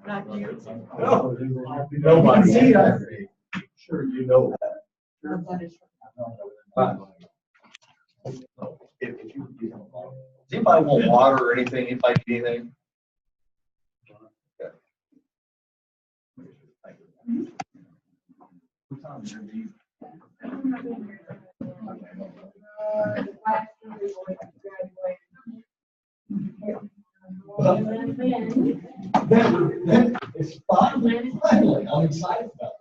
Not you. No, nobody. Sure, you know that. If you, does anybody want water or anything? Anybody need anything? Okay. What time is your meeting? It's finally, I'm excited about it.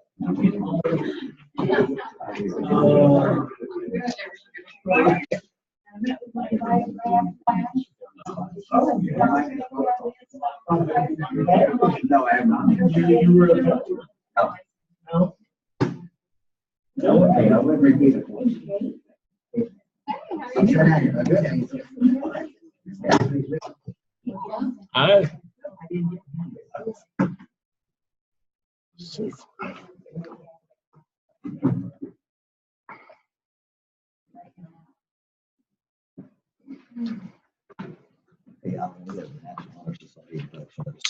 No, I am not. You were no. Okay, I will repeat it. Hi.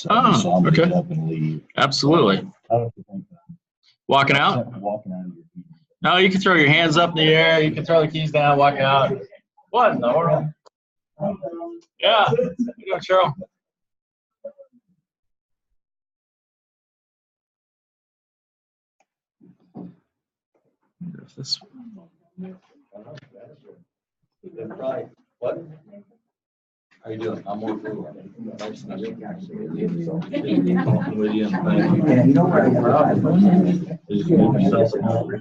Oh, okay. Up and leave. Absolutely. How do you think that? Walking out? Walking out of your meeting. No, you can throw your hands up in the air. You can throw the keys down, walk out. What in the world? Yeah. How you doing, Cheryl? This Right. What? How you doing? I'm more cool. Nice to meet you. Talking with you and thank you. Yeah, you know where Did you make yourself a copy?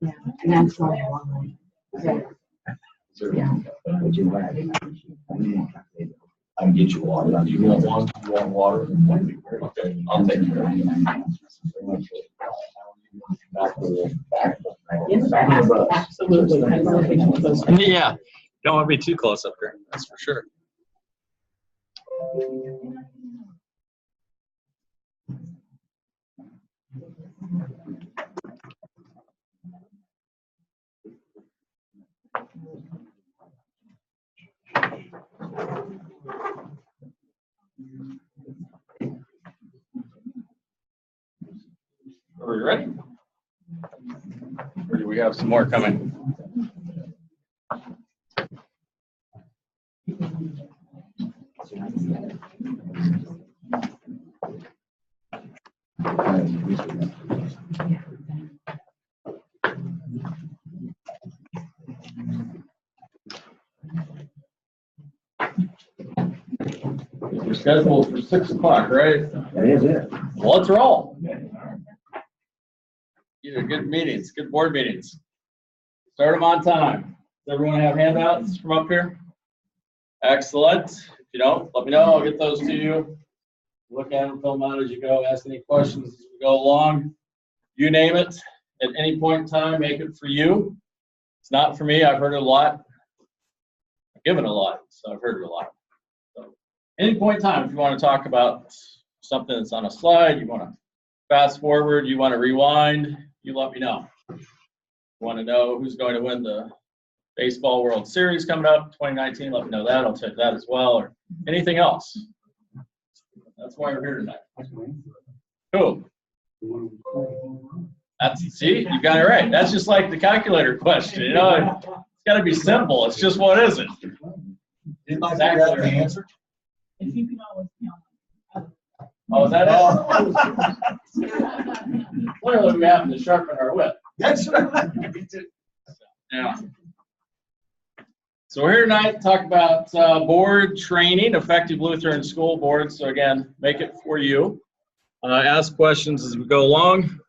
Yeah, and that's why I want yeah. Would you like? I can get you water. You want one? You want water? Okay, I'll take care of you. Absolutely. I love being close. Yeah. Don't want to be too close up here. That's for sure. Are we ready? Or do we have some more coming? We're scheduled for 6 o'clock, right? That is it. Well, let's roll. These are good meetings, good board meetings. Start them on time. Does everyone have handouts from up here? Excellent. If you don't, let me know. I'll get those to you. Look at them, fill them out as you go. Ask any questions as we go along. You name it. At any point in time, make it for you. It's not for me. I've heard it a lot. I've given a lot, so I've heard it a lot. So, any point in time, if you want to talk about something that's on a slide, you want to fast forward, you want to rewind, you let me know. You want to know who's going to win the Baseball World Series coming up 2019, let me know that. I'll check that as well, or anything else. That's why we're here tonight. Cool. That's, see, you got it right. That's just like the calculator question. You know, it's got to be simple. It's just what is it? Exactly the answer. If you can always count. Oh, is that it? Clearly, we happen to sharpen our whip. That's right. Yeah. So we're here tonight to talk about board training, effective Lutheran school board. So again, make it for you. Ask questions as we go along,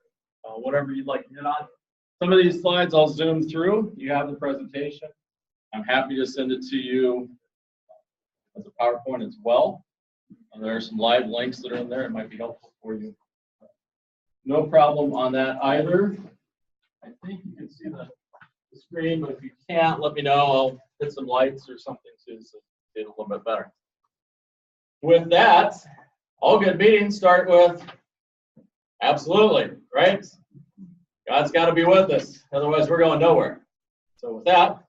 whatever you'd like to hit on. Some of these slides I'll zoom through. You have the presentation. I'm happy to send it to you as a PowerPoint as well. There are some live links that are in there. It might be helpful for you. No problem on that either. I think you can see the screen, but if you can't, let me know. I'll hit some lights or something too, so see it a little bit better. With that, all good meetings start with absolutely, right? God's got to be with us, otherwise we're going nowhere. So with that,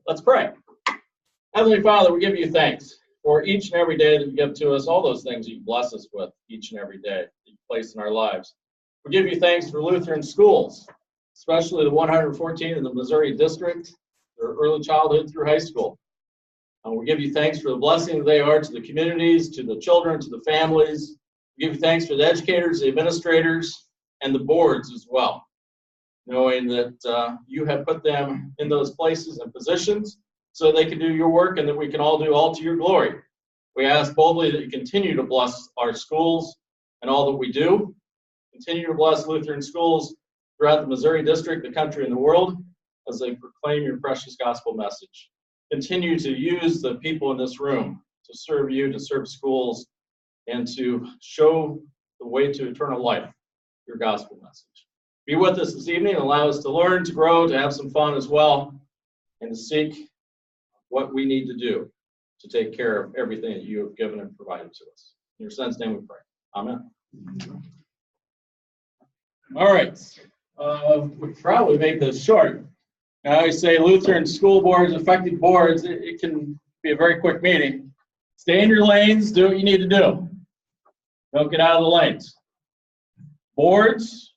let's pray. Heavenly Father, we give you thanks for each and every day that you give to us, all those things you bless us with each and every day that you place in our lives. We give you thanks for Lutheran schools, especially the 114 in the Missouri District, their early childhood through high school. We give you thanks for the blessing that they are to the communities, to the children, to the families. We give you thanks for the educators, the administrators, and the boards as well, knowing that you have put them in those places and positions so they can do your work and that we can all do all to your glory. We ask boldly that you continue to bless our schools and all that we do. Continue to bless Lutheran schools throughout the Missouri District, the country, and the world as they proclaim your precious gospel message. Continue to use the people in this room to serve you, to serve schools, and to show the way to eternal life, your gospel message. Be with us this evening and allow us to learn, to grow, to have some fun as well, and to seek what we need to do to take care of everything that you have given and provided to us. In your son's name we pray. Amen. All right. We probably make this short. I always say Lutheran school boards, effective boards, it can be a very quick meeting. Stay in your lanes, do what you need to do. Don't get out of the lanes. Boards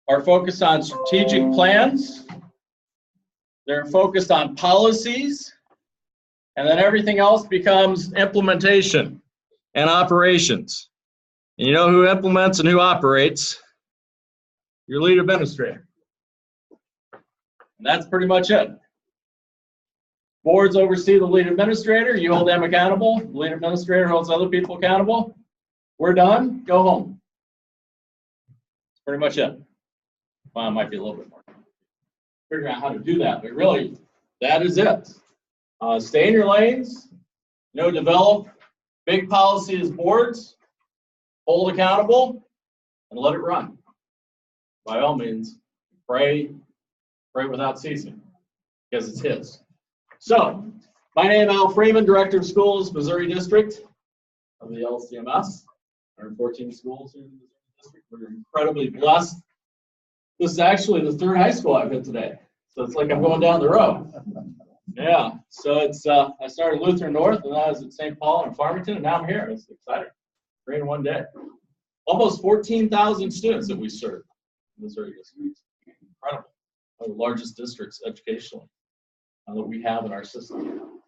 are focused on strategic plans. They're focused on policies. And then everything else becomes implementation and operations. And you know who implements and who operates? Your lead administrator. And that's pretty much it. Boards oversee the lead administrator. You hold them accountable. The lead administrator holds other people accountable. We're done. Go home. That's pretty much it. Well, it might be a little bit more. Figuring out how to do that, but really, that is it. Stay in your lanes. Develop big policy as boards. Hold accountable, and let it run. By all means, pray without ceasing, because it's his. So, my name is Al Freeman, Director of Schools, Missouri District of the LCMS. 114 schools here in the Missouri District. We're incredibly blessed. This is actually the third high school I've hit today, so it's like I'm going down the road. Yeah, so it's I started Lutheran North, and I was at St. Paul and Farmington, and now I'm here. It's exciting. 3 in one day. Almost 14,000 students that we serve in the Missouri District. Incredible. One of the largest districts educationally that we have in our system.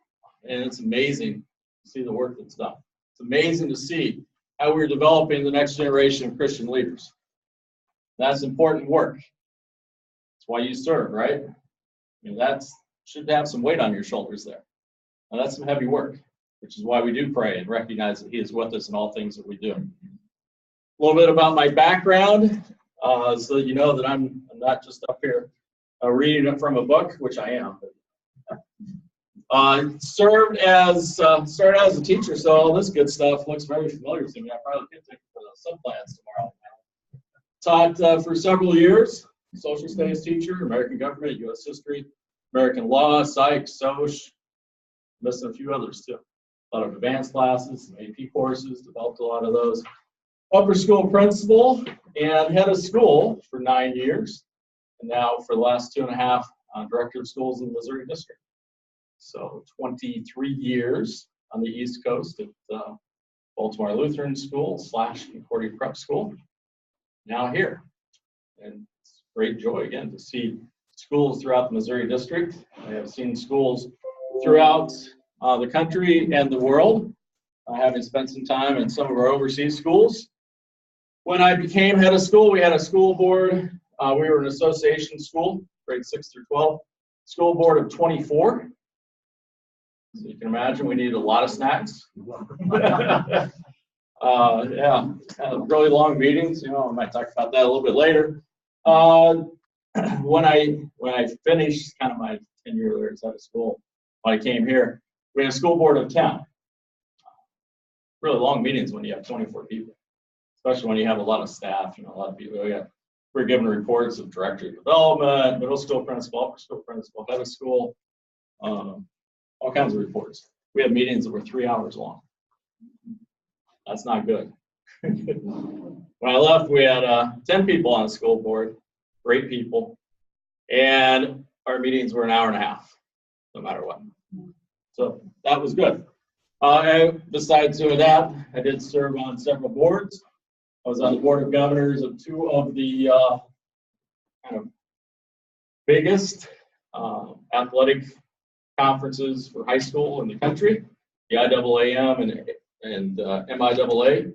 And it's amazing to see the work that's done. It's amazing to see how we're developing the next generation of Christian leaders. That's important work. That's why you serve, right? That should have some weight on your shoulders there. Now, that's some heavy work, which is why we do pray and recognize that He is with us in all things that we do. A little bit about my background, so that you know that I'm not just up here reading it from a book, which I am. Started as a teacher, so all this good stuff looks very familiar to me. I probably could take it for the sub-plans tomorrow. Taught for several years, social studies teacher, American government, U.S. history, American law, psych, soc, missing a few others too. A lot of advanced classes, some AP courses, developed a lot of those. Upper school principal and head of school for 9 years. And now for the last 2.5, director of schools in the Missouri District. So 23 years on the East Coast at Baltimore Lutheran School / Concordia Prep School. Now here. And it's great joy again to see schools throughout the Missouri District. I have seen schools throughout the country and the world, having spent some time in some of our overseas schools. When I became head of school, we had a school board. We were an association school, grades 6 through 12, school board of 24. So you can imagine we needed a lot of snacks. Yeah, really long meetings. I might talk about that a little bit later. When I finished kind of my tenure there as head of school, when I came here, we had a school board of 10. Really long meetings when you have 24 people, especially when you have a lot of staff, a lot of people. We're given reports of director of development, middle school principal, upper school principal, head of school, all kinds of reports. We had meetings that were 3 hours long. That's not good. When I left, we had 10 people on the school board, great people, and our meetings were an hour and a half, no matter what. So that was good. And besides doing that, I did serve on several boards. I was on the board of governors of two of the kind of biggest athletic conferences for high school in the country, the IAAM and MIAA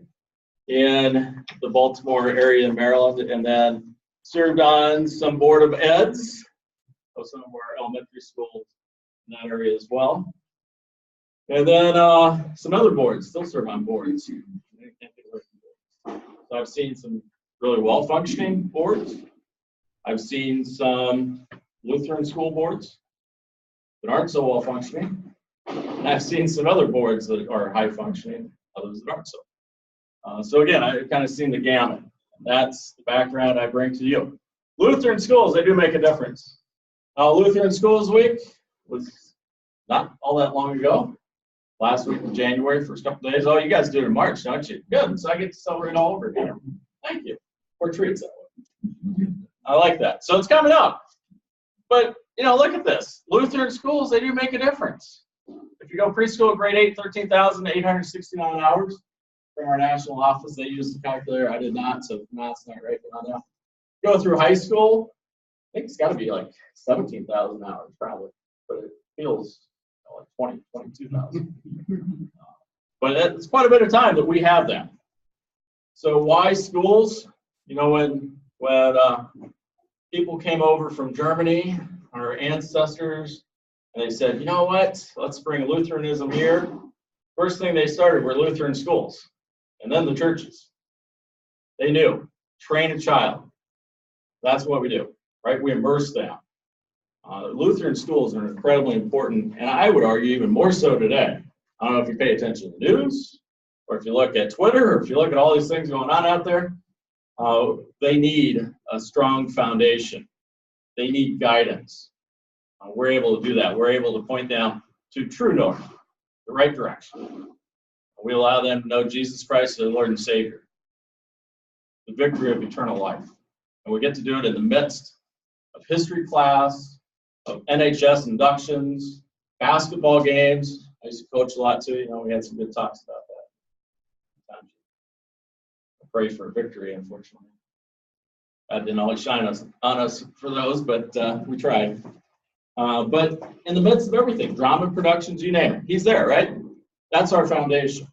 in the Baltimore area in Maryland, and then served on some board of eds of some of our elementary schools in that area as well. And then some other boards, still serve on boards. I can't think of boards. So I've seen some really well-functioning boards. I've seen some Lutheran school boards that aren't so well-functioning. And I've seen some other boards that are high-functioning, others that aren't so. So again, I've kind of seen the gamut. That's the background I bring to you. Lutheran schools, they do make a difference. Lutheran Schools Week was not all that long ago. Last week in January, first couple days. Oh, you guys do it in March, don't you? Good. So I get to celebrate all over again. Thank you. Or treats that way. I like that. So it's coming up. But, you know, look at this. Lutheran schools, they do make a difference. If you go preschool, grade 8, 13,869 hours. From our national office, they used the calculator. I did not, so math's not right on that. Go through high school, I think it's got to be like 17,000 hours probably, but it feels like 20, 22,000. But it's quite a bit of time that we have that. So why schools? You know, when people came over from Germany, our ancestors, and they said, you know what, let's bring Lutheranism here. First thing they started were Lutheran schools, and then the churches. They knew, train a child. That's what we do, right? We immerse them. Lutheran schools are incredibly important, and I would argue even more so today. I don't know if you pay attention to the news, or if you look at Twitter, or if you look at all these things going on out there. They need a strong foundation. They need guidance. We're able to do that. We're able to point them to true north, the right direction. We allow them to know Jesus Christ as their Lord and Savior, the victory of eternal life. And we get to do it in the midst of history class, of NHS inductions, basketball games. I used to coach a lot too. You know, we had some good talks about that. I pray for victory, unfortunately. God didn't always shine on us for those, but we tried. But in the midst of everything, drama productions, you name it, he's there, right? That's our foundation.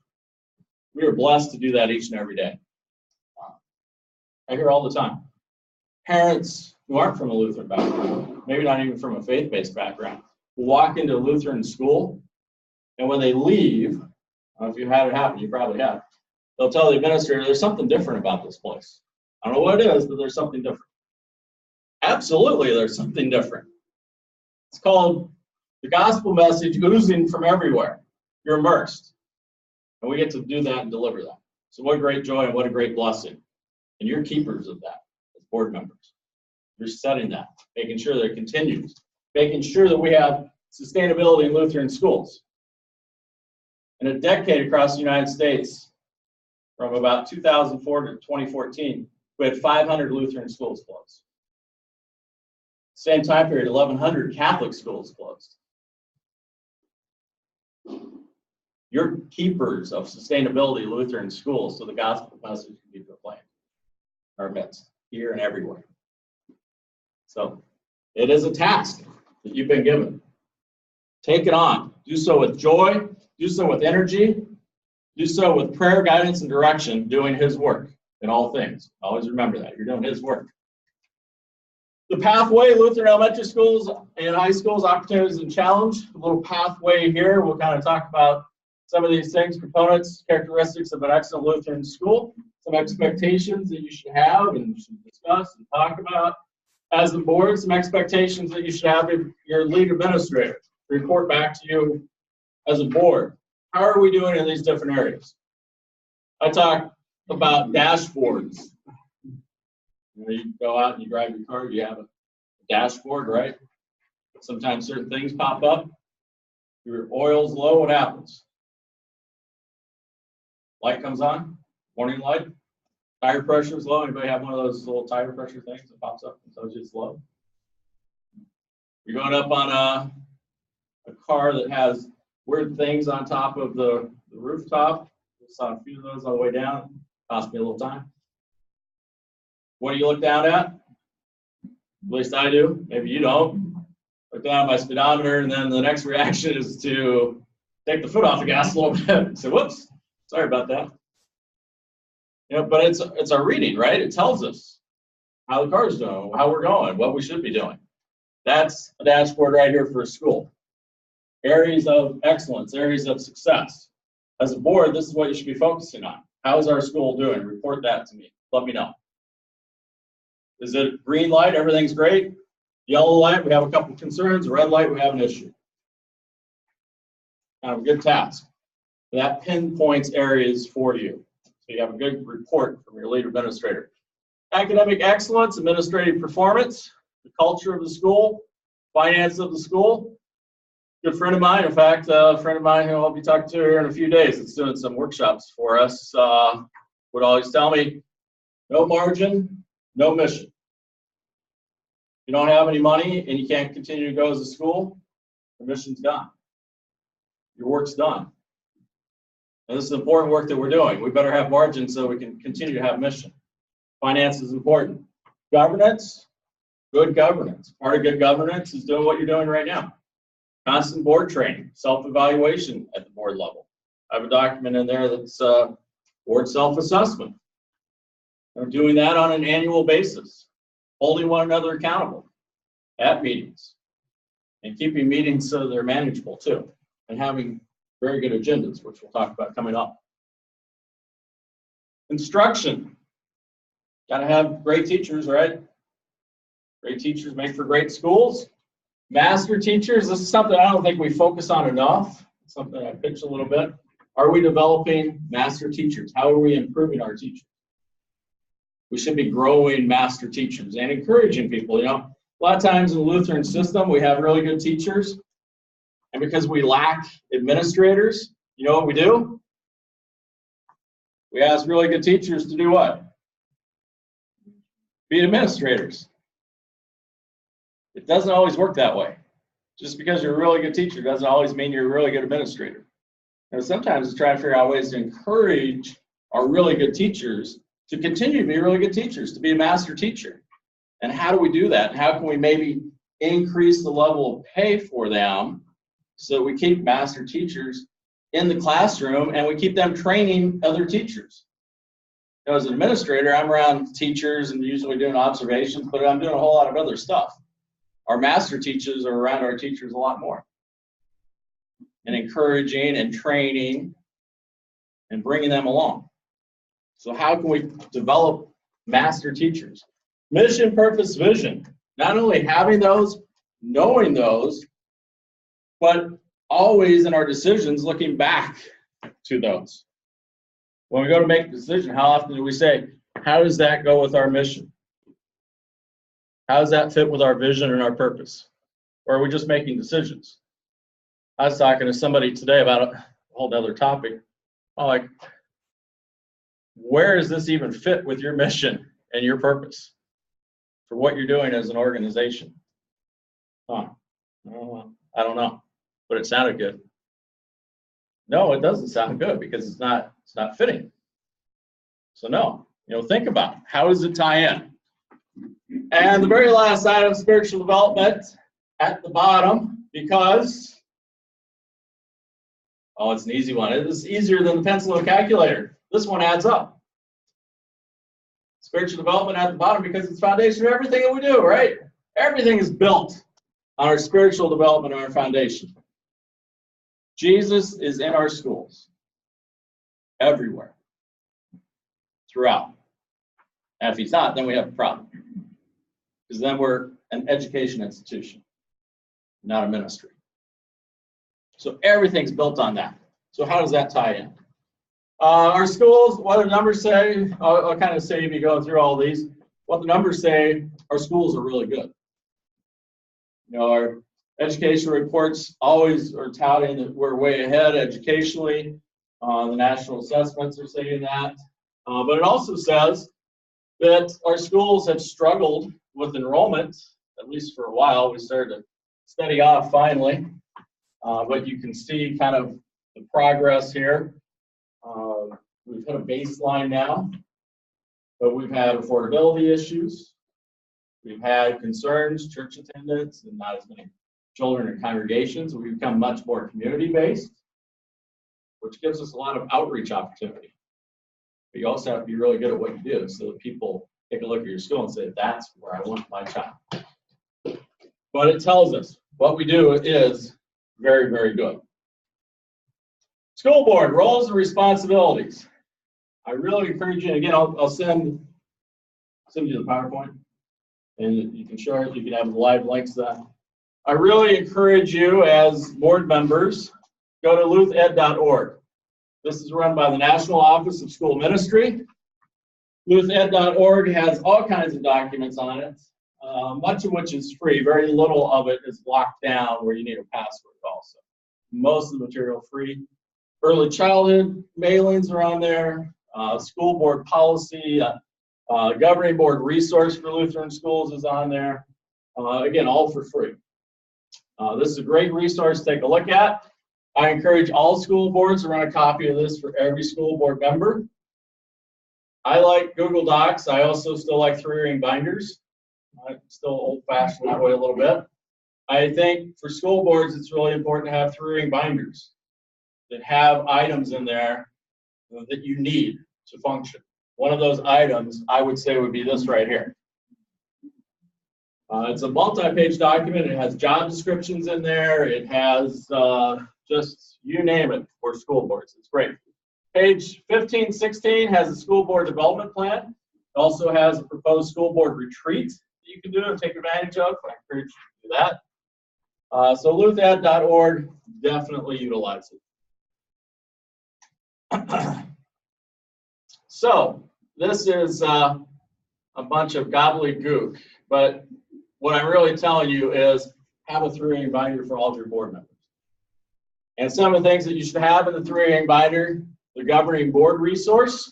We are blessed to do that each and every day. I hear all the time. Parents who aren't from a Lutheran background, maybe not even from a faith-based background, who walk into a Lutheran school, and when they leave, I don't know if you've had it happen, you probably have, they'll tell the administrator, there's something different about this place. I don't know what it is, but there's something different. Absolutely, there's something different. It's called the gospel message oozing from everywhere. You're immersed. And we get to do that and deliver that. So what a great joy and what a great blessing. And you're keepers of that as board members. You're setting that, making sure that it continues, making sure that we have sustainability in Lutheran schools. In a decade across the United States, from about 2004 to 2014, we had 500 Lutheran schools closed. Same time period, 1,100 Catholic schools closed. You're keepers of sustainability Lutheran schools, so the gospel message can be proclaimed in our midst, here and everywhere. So it is a task that you've been given. Take it on. Do so with joy. Do so with energy. Do so with prayer, guidance, and direction, doing his work in all things. Always remember that. You're doing his work. The pathway, Lutheran elementary schools and high schools, opportunities and challenge. A little pathway here. We'll kind of talk about some of these things, components, characteristics of an excellent Lutheran school, some expectations that you should have and you should discuss and talk about as the board, some expectations that you should have of your lead administrator report back to you as a board. How are we doing in these different areas? I talk about dashboards. You go out and you drive your car, you have a dashboard, right? Sometimes certain things pop up. Your oil's low, what happens? Light comes on, warning light. Tire pressure is low. Anybody have one of those little tire pressure things that pops up and tells you it's low? You're going up on a car that has weird things on top of the rooftop. We saw a few of those on the way down. Cost me a little time. What do you look down at? At least I do. Maybe you don't. Look down at my speedometer, and then the next reaction is to take the foot off the gas a little bit. So, whoops, sorry about that. You know, but it's our reading, right? It tells us how the car's doing, how we're going, what we should be doing. That's a dashboard right here for a school. Areas of excellence, areas of success. As a board, this is what you should be focusing on. How is our school doing? Report that to me. Let me know. Is it green light? Everything's great. Yellow light, we have a couple of concerns. Red light, we have an issue. Kind of a good task. That pinpoints areas for you. So you have a good report from your lead administrator. Academic excellence, administrative performance, the culture of the school, finance of the school. Good friend of mine, in fact, a friend of mine who I'll be talking to here in a few days that's doing some workshops for us, would always tell me, no margin, no mission. If you don't have any money and you can't continue to go as a school, the mission's gone. Your work's done. And this is important work that we're doing. We better have margin so we can continue to have mission. Finance is important. Governance, good governance. Part of good governance is doing what you're doing right now. Constant board training, self-evaluation at the board level. I have a document in there that's board self-assessment. We're doing that on an annual basis, holding one another accountable at meetings, and keeping meetings so they're manageable too, and having very good agendas, which we'll talk about coming up. Instruction. Got to have great teachers, right? Great teachers make for great schools. Master teachers, this is something I don't think we focus on enough. It's something I pitch a little bit. Are we developing master teachers? How are we improving our teachers? We should be growing master teachers and encouraging people. You know, a lot of times in the Lutheran system, we have really good teachers. And because we lack administrators, you know what we do? We ask really good teachers to do what? Be administrators. It doesn't always work that way. Just because you're a really good teacher doesn't always mean you're a really good administrator. And sometimes it's trying to figure out ways to encourage our really good teachers to continue to be really good teachers, to be a master teacher. And how do we do that? How can we maybe increase the level of pay for them so that we keep master teachers in the classroom and we keep them training other teachers? You know, as an administrator, I'm around teachers and usually doing observations, but I'm doing a whole lot of other stuff. Our master teachers are around our teachers a lot more, and encouraging and training and bringing them along. So how can we develop master teachers? Mission, purpose, vision. Not only having those, knowing those, but always in our decisions looking back to those. When we go to make a decision, how often do we say, how does that go with our mission? How does that fit with our vision and our purpose? Or are we just making decisions? I was talking to somebody today about a whole other topic. I'm like, where does this even fit with your mission and your purpose for what you're doing as an organization? I don't know, but it sounded good. No, it doesn't sound good because it's not fitting. So no, think about it. How does it tie in? And the very last item, spiritual development at the bottom, because, it's an easy one. It is easier than the pencil and calculator. This one adds up. Spiritual development at the bottom because it's the foundation of everything that we do, right? Everything is built on our spiritual development and our foundation. Jesus is in our schools, everywhere, throughout. And if he's not, then we have a problem. Because then we're an education institution, not a ministry. So everything's built on that. So how does that tie in? Our schools, what the numbers say, I'll kind of say if you go through all these, what the numbers say, our schools are really good. Our education reports always are touting that we're way ahead educationally. The national assessments are saying that. But it also says that our schools have struggled with enrollment, at least for a while. We started to steady off finally. but you can see kind of the progress here. We've hit a baseline now, but we've had affordability issues. We've had concerns, church attendance, and not as many children in congregations. We've become much more community-based, which gives us a lot of outreach opportunity. But you also have to be really good at what you do so that people take a look at your school and say, that's where I want my child. But it tells us what we do is very, very good. School board roles and responsibilities. I really encourage you, and again, I'll send you the PowerPoint, and you can share it. You can have the live links to that. I really encourage you as board members, go to luthed.org. This is run by the National Office of School Ministry. Luthed.org has all kinds of documents on it, much of which is free. Very little of it is locked down where you need a password also. Most of the material free. Early childhood mailings are on there. School board policy, governing board resource for Lutheran schools is on there. Again, all for free. This is a great resource to take a look at. I encourage all school boards to run a copy of this for every school board member. I like Google Docs. I also still like 3-ring binders. I'm still old-fashioned that way a little bit. I think for school boards, it's really important to have 3-ring binders that have items in there that you need to function. One of those items, I would say, would be this right here. It's a multi-page document. It has job descriptions in there. It has just, you name it, for school boards. It's great. Page 15, 16 has a school board development plan. It also has a proposed school board retreat that you can do and take advantage of. I encourage you to do that. So luthed.org, definitely utilize it. So this is a bunch of gobbledygook, but what I'm really telling you is have a 3-ring binder for all of your board members. And some of the things that you should have in the 3-ring binder: the governing board resource,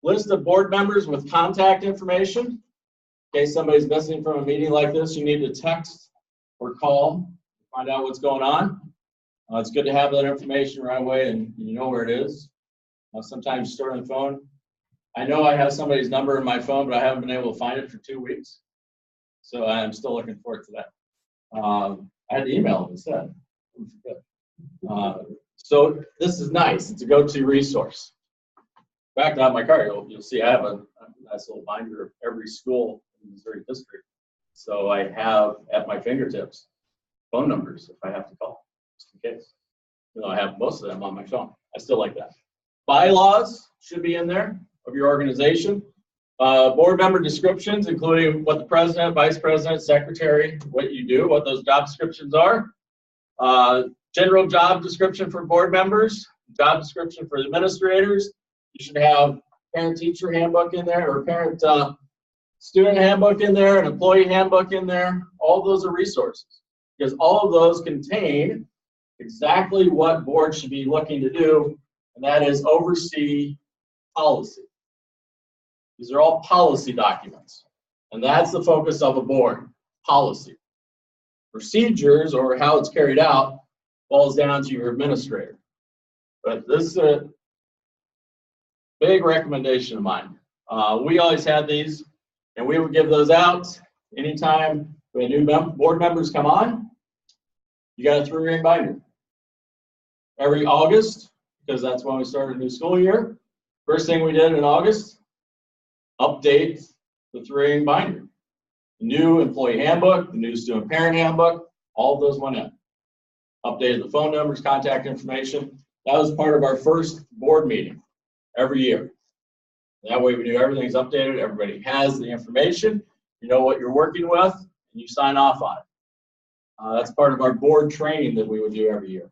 list of board members with contact information. In case somebody's missing from a meeting like this, you need to text or call, find out what's going on. It's good to have that information right away and you know where it is. Sometimes store on the phone. I know I have somebody's number in my phone, but I haven't been able to find it for 2 weeks. So I'm still looking forward to that. I had to email them instead. So this is nice. It's a go-to resource. In fact, on my card, you'll see I have a nice little binder of every school in the Missouri district. So I have at my fingertips phone numbers if I have to call, just in case. You know, I have most of them on my phone. I still like that. Bylaws should be in there of your organization. Board member descriptions, including what the president, vice president, secretary, what you do, what those job descriptions are. General job description for board members, job description for administrators. You should have parent-teacher handbook in there, or parent-student handbook in there, an employee handbook in there. All of those are resources, because all of those contain exactly what boards should be looking to do, and that is oversee policy. These are all policy documents, and that's the focus of a board, policy. Procedures, or how it's carried out, falls down to your administrator. But this is a big recommendation of mine. We always had these, and we would give those out anytime when new board members come on. You got a 3-ring binder. Every August, because that's when we started a new school year, first thing we did in August, update the 3-ring binder. The new employee handbook, the new student parent handbook, all of those went in. Updated the phone numbers, contact information. That was part of our first board meeting every year. That way we knew everything's updated, everybody has the information, you know what you're working with, and you sign off on it. That's part of our board training that we would do every year.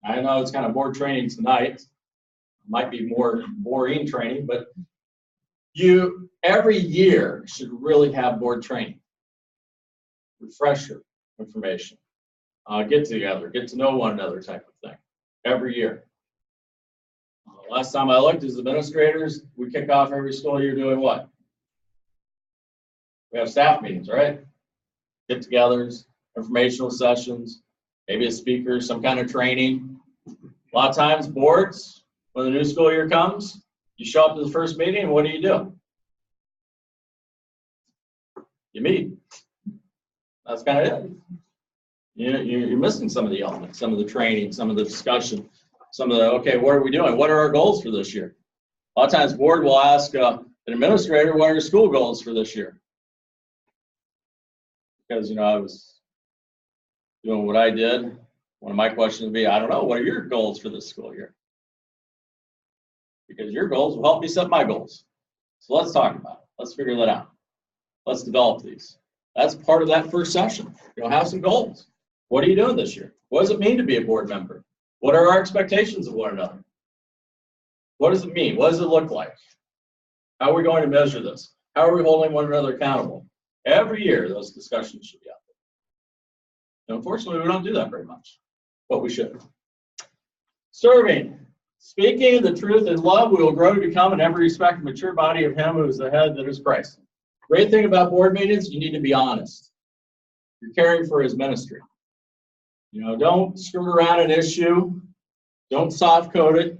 I know it's kind of board training tonight. It might be more boring training, but you every year should really have board training. Refresher information. Get together, get to know one another type of thing every year. Last time I looked as administrators, we kick off every school year doing what? We have staff meetings, right? Get-togethers, informational sessions, maybe a speaker, some kind of training. A lot of times boards, when the new school year comes, you show up to the first meeting and what do? You meet. That's kind of it. You're missing some of the elements, some of the training, some of the discussion, some of the, okay, what are we doing? What are our goals for this year? A lot of times board will ask an administrator, what are your school goals for this year? Because, I was doing what I did. One of my questions would be, I don't know, what are your goals for this school year? Because your goals will help me set my goals. So let's talk about it. Let's figure that out. Let's develop these. That's part of that first session. Have some goals. What are you doing this year? What does it mean to be a board member? What are our expectations of one another? What does it mean? What does it look like? How are we going to measure this? How are we holding one another accountable? Every year, those discussions should be out there. And unfortunately, we don't do that very much, but we should. Serving. Speaking the truth in love, we will grow to become in every respect a mature body of him who is the head, that is Christ. Great thing about board meetings, you need to be honest. You're caring for his ministry. Don't skirt around an issue. Don't soft code it.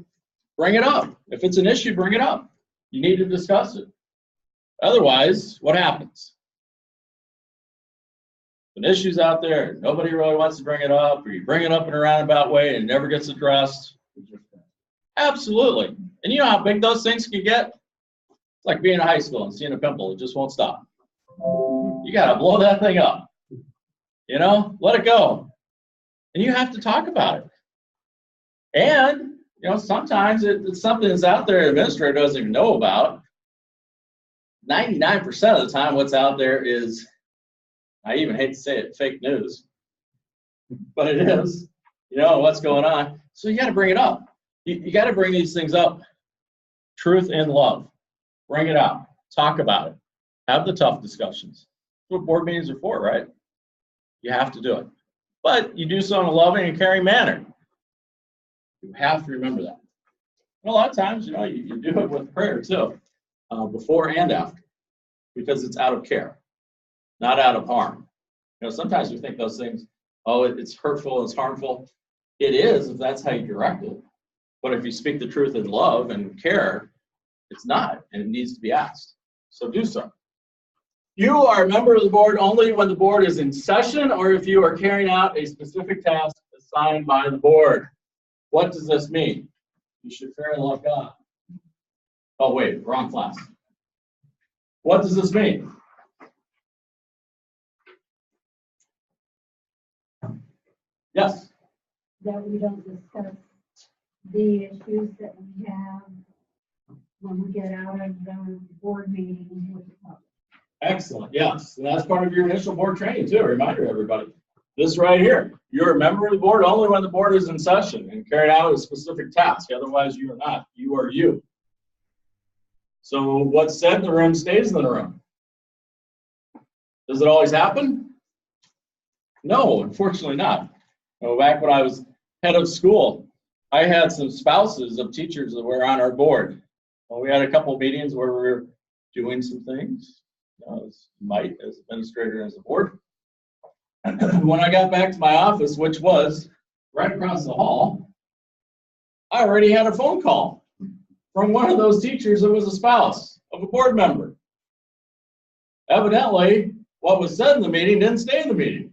Bring it up. If it's an issue, bring it up. You need to discuss it. Otherwise, what happens? If an issue's out there, nobody really wants to bring it up, or you bring it up in a roundabout way and it never gets addressed. Absolutely. And you know how big those things can get? It's like being in high school and seeing a pimple. It just won't stop. You got to blow that thing up. Let it go. And you have to talk about it. And, sometimes it's something that's out there the administrator doesn't even know about. 99% of the time what's out there is, I even hate to say it, fake news. But it is. What's going on. So you got to bring it up. You got to bring these things up. Truth in love. Bring it out. Talk about it. Have the tough discussions. That's what board meetings are for, right? You have to do it. But you do so in a loving and caring manner. You have to remember that. And a lot of times, you do it with prayer too, before and after, because it's out of care, not out of harm. Sometimes we think those things, oh, it's hurtful, it's harmful. It is if that's how you direct it. But if you speak the truth in love and care, it's not, and it needs to be asked. So do so. You are a member of the board only when the board is in session or if you are carrying out a specific task assigned by the board. What does this mean? You should fear and love God. Oh, wait, wrong class. What does this mean? Yes? That we don't discuss the issues that we have when we get out of the board meeting with the public. Excellent, yes. And that's part of your initial board training too. A reminder to everybody. This right here. You're a member of the board only when the board is in session and carrying out a specific task. Otherwise, you are not. You are you. So what's said in the room stays in the room. Does it always happen? No, unfortunately not. Back when I was head of school, I had some spouses of teachers that were on our board. Well, we had a couple of meetings where we were doing some things, as might, as administrator and as a board. When I got back to my office, which was right across the hall, I already had a phone call from one of those teachers that was a spouse of a board member. Evidently, what was said in the meeting didn't stay in the meeting.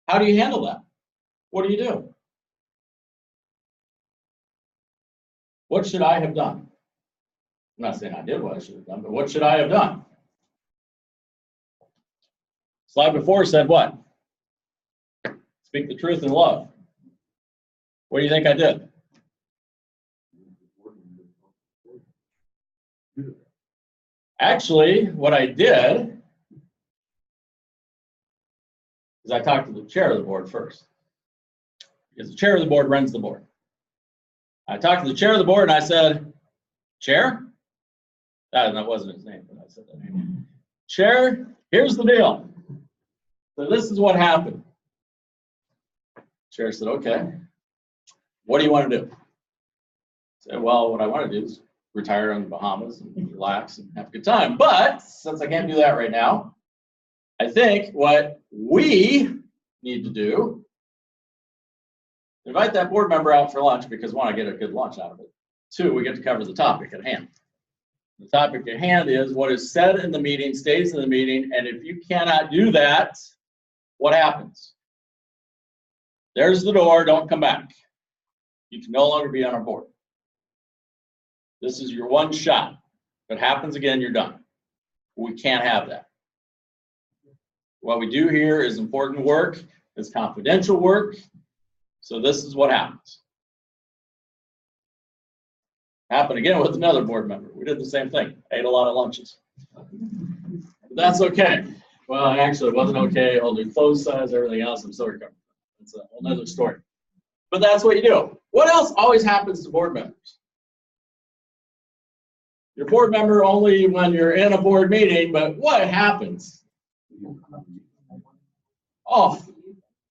How do you handle that? What do you do? What should I have done? I'm not saying I did what I should have done, but what should I have done? Slide before said what? Speak the truth in love. What do you think I did? Actually, what I did is I talked to the chair of the board first. Because the chair of the board runs the board. I talked to the chair of the board and I said, Chair? That wasn't his name, but I said that name. Chair, here's the deal. So this is what happened. Chair said, okay. What do you want to do? I said, well, what I want to do is retire in the Bahamas and relax and have a good time. But since I can't do that right now, I think what we need to do, invite that board member out for lunch because one, I get a good lunch out of it. Two, we get to cover the topic at hand. The topic at hand is what is said in the meeting stays in the meeting, and if you cannot do that, what happens? There's the door, don't come back. You can no longer be on our board. This is your one shot. If it happens again, you're done. We can't have that. What we do here is important work, it's confidential work, so this is what happens. Happened again with another board member. We did the same thing, ate a lot of lunches. But that's okay. Well, actually, it wasn't okay. All the clothes size, everything else, I'm still recovering. That's a whole nother story. But that's what you do. What else always happens to board members? You're a board member only when you're in a board meeting, but what happens? Oh,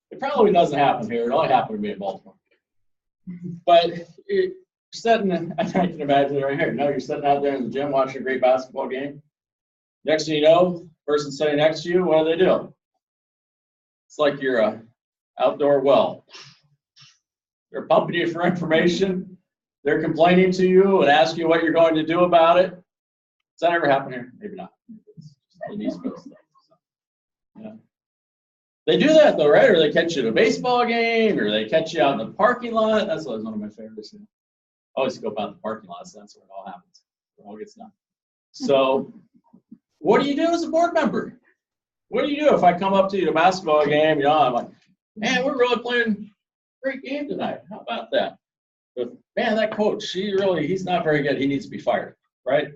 it probably doesn't happen here. It only happened to me in Baltimore. But you're sitting, I can imagine it right here. You know, you're sitting out there in the gym watching a great basketball game. Next thing you know, person sitting next to you, what do? It's like you're a outdoor well. They're pumping you for information. They're complaining to you and asking you what you're going to do about it. Does that ever happen here? Maybe not. It's an East Coast thing. So, yeah. They do that though, right? Or they catch you at a baseball game, or they catch you out in the parking lot. That's always one of my favorites. I always go about the parking lots. That's where it all happens. It all gets done. So, what do you do as a board member? What do you do if I come up to you at a basketball game? You know, I'm like, man, we're really playing a great game tonight. How about that? But man, that coach, he's not very good. He needs to be fired, right?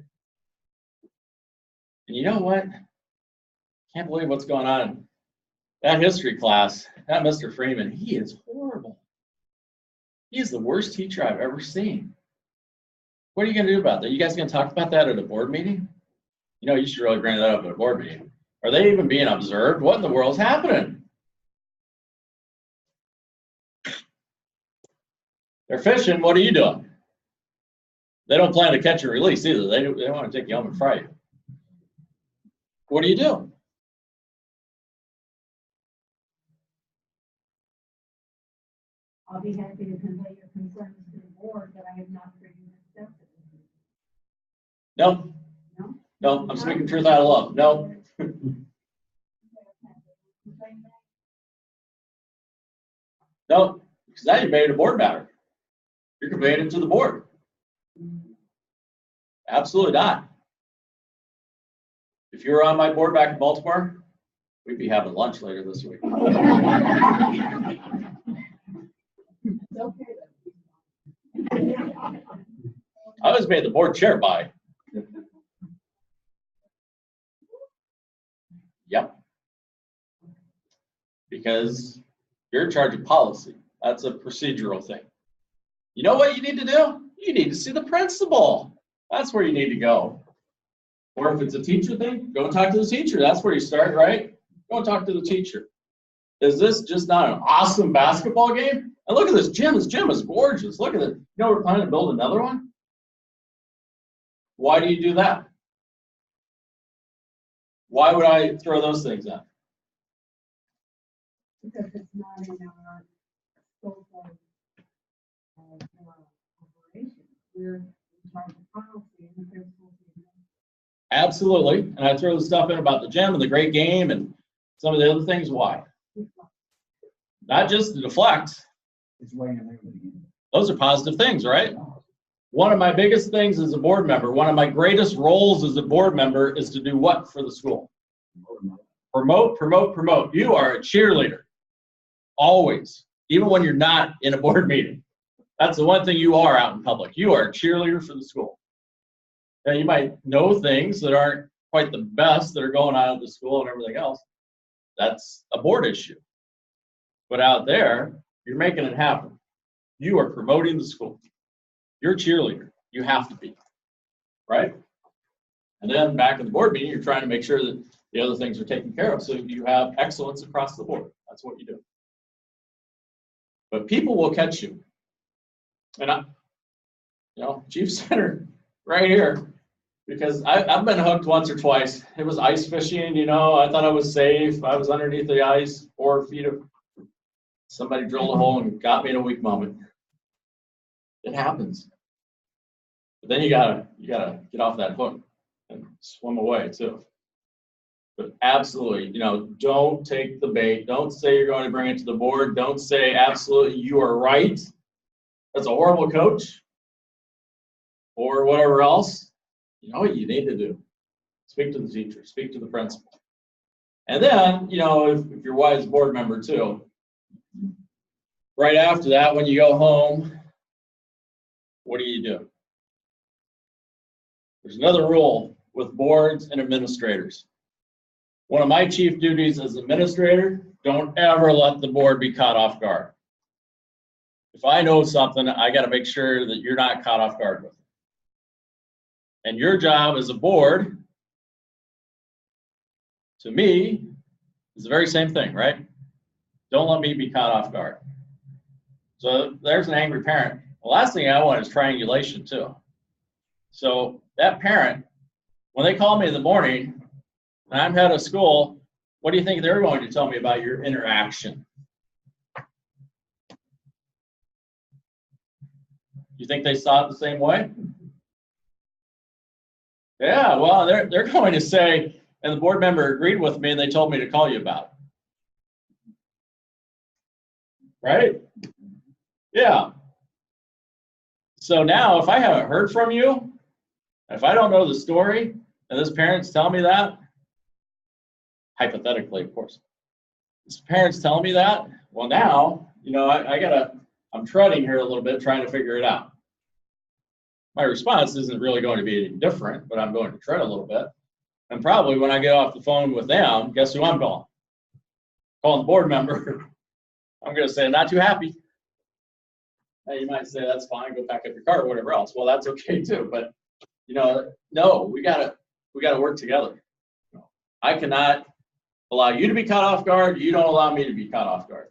And you know what? Can't believe what's going on. That history class, that Mr. Freeman, he is horrible. He is the worst teacher I've ever seen. What are you going to do about that? You guys going to talk about that at a board meeting? You know, you should really bring that up at a board meeting. Are they even being observed? What in the world's happening? They're fishing. What are you doing? They don't plan to catch and release either. They want to take you home and fry you. What do you do? I'll be happy to convey your concerns to the board, but I have not written accepted. No. No? No, I'm speaking truth out of love. No. No, because now you made it a board matter. You're conveying it to the board. Absolutely not. If you were on my board back in Baltimore, we'd be having lunch later this week. I was made the board chair by. Yep. Because you're in charge of policy. That's a procedural thing. You know what you need to do? You need to see the principal. That's where you need to go. Or if it's a teacher thing, go and talk to the teacher. That's where you start, right? Go and talk to the teacher. Is this just not an awesome basketball game? And look at this gym. This gym is gorgeous. Look at it. You know we're planning to build another one? Why do you do that? Why would I throw those things out? Because it's not in our scope of operation. We're in charge of policy and the principal. Absolutely. And I throw the stuff in about the gym and the great game and some of the other things. Why? Not just to deflect. Those are positive things, right? One of my biggest things as a board member, one of my greatest roles as a board member is to do what for the school? Promote, promote, promote. You are a cheerleader. Always. Even when you're not in a board meeting. That's the one thing you are out in public. You are a cheerleader for the school. Now, you might know things that aren't quite the best that are going on at the school and everything else. That's a board issue. But out there, you're making it happen. You are promoting the school. You're a cheerleader. You have to be. Right? And then back in the board meeting, you're trying to make sure that the other things are taken care of so you have excellence across the board. That's what you do. But people will catch you. And Chief Center right here, because I've been hooked once or twice. It was ice fishing, I thought I was safe. I was underneath the ice, 4 feet of Somebody drilled a hole and got me in a weak moment. It happens. But then you gotta get off that hook and swim away too. But absolutely, don't take the bait. Don't say you're going to bring it to the board. Don't say absolutely you are right. That's a horrible coach or whatever else. You know what you need to do? Speak to the teacher, speak to the principal. And then, if you're a wise board member too, right after that, when you go home, what do? There's another rule with boards and administrators. One of my chief duties as administrator, don't ever let the board be caught off guard. If I know something, I got to make sure that you're not caught off guard with it. And your job as a board, to me, is the very same thing, right? Don't let me be caught off guard. So there's an angry parent. The last thing I want is triangulation too. So that parent, when they call me in the morning, and I'm head of school, what do you think they're going to tell me about your interaction? You think they saw it the same way? Yeah, well, they're going to say, and the board member agreed with me and they told me to call you about it. Right? Yeah. So now if I haven't heard from you, if I don't know the story, and this parent's telling me that, hypothetically, of course, this parent's telling me that, well now, I'm treading here a little bit trying to figure it out. My response isn't really going to be any different, but I'm going to tread a little bit. And probably when I get off the phone with them, guess who I'm calling? Calling the board member. I'm going to say, not too happy. Now you might say, that's fine, go pack up your car or whatever else. Well, that's okay too, but no, we gotta work together. I cannot allow you to be caught off guard. You don't allow me to be caught off guard.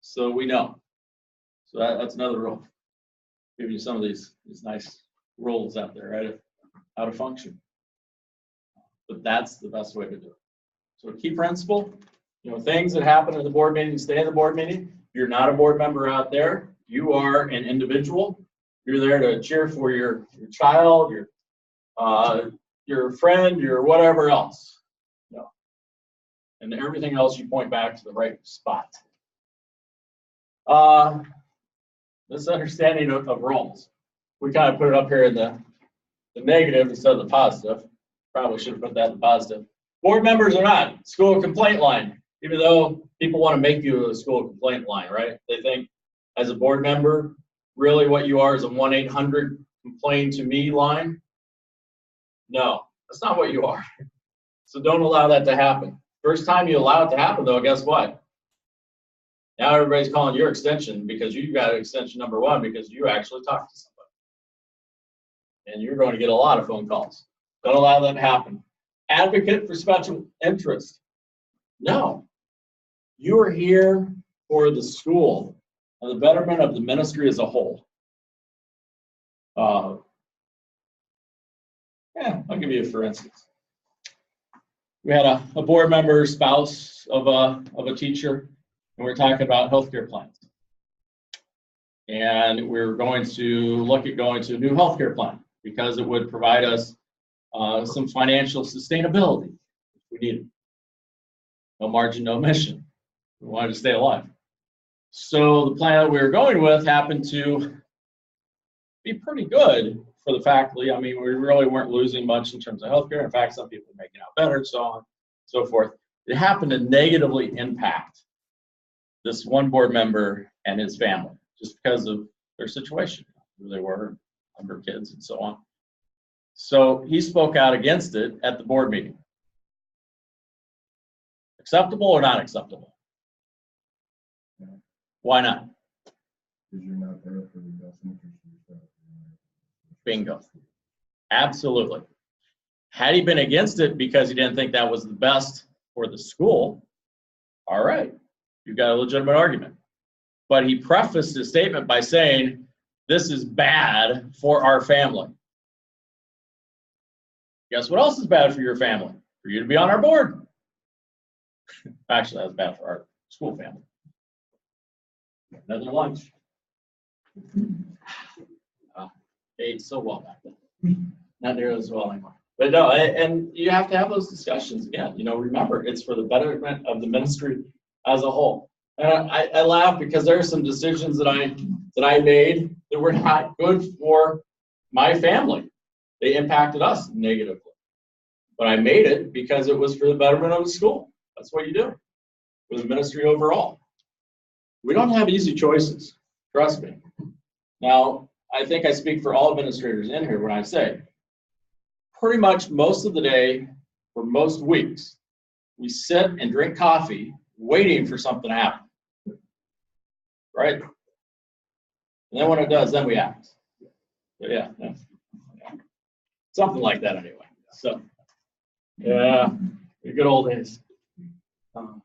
So we know. So that's another rule. Give you some of these nice rules out there, right? How to function. But that's the best way to do it. So a key principle, things that happen in the board meeting, stay in the board meeting. You're not a board member out there. You are an individual. You're there to cheer for your child, your friend, your whatever else. And everything else you point back to the right spot. This understanding of roles. We kind of put it up here in the negative instead of the positive. Probably should have put that in the positive. Board members are not school complaint line, even though people want to make you a school complaint line, right? They think as a board member, really what you are is a 1-800 complain to me line. No, that's not what you are. So don't allow that to happen. First time you allow it to happen though, guess what? Now everybody's calling your extension because you got extension number 1 because you actually talked to somebody. And you're going to get a lot of phone calls. Don't allow that to happen. Advocate for special interest. No. You are here for the school and the betterment of the ministry as a whole. I'll give you a for instance. We had a board member, spouse of a teacher, and we're talking about healthcare plans. And we're going to look at going to a new healthcare plan because it would provide us some financial sustainability if we needed. No margin, no mission. We wanted to stay alive. So the plan that we were going with happened to be pretty good for the faculty. I mean, we really weren't losing much in terms of healthcare. In fact, some people were making out better, so on and so forth. It happened to negatively impact this one board member and his family just because of their situation, who they were, number of kids, and so on. So he spoke out against it at the board meeting. Acceptable or not acceptable? Why not? Because you're not there for the best interest of yourself. Bingo. Absolutely. Had he been against it because he didn't think that was the best for the school, all right, you've got a legitimate argument. But he prefaced his statement by saying, this is bad for our family. Guess what else is bad for your family? For you to be on our board. Actually, that's bad for our school family. Another lunch. Ate so well back then. Not nearly as well anymore. But no, and you have to have those discussions again. You know, remember, it's for the betterment of the ministry as a whole. And I laugh because there are some decisions that I made that were not good for my family. They impacted us negatively. But I made it because it was for the betterment of the school. That's what you do with the ministry overall. We don't have easy choices, trust me. Now, I think I speak for all administrators in here when I say, pretty much most of the day, for most weeks, we sit and drink coffee waiting for something to happen. Right? And then when it does, then we act. So yeah. Something like that anyway. So, yeah, the good old days.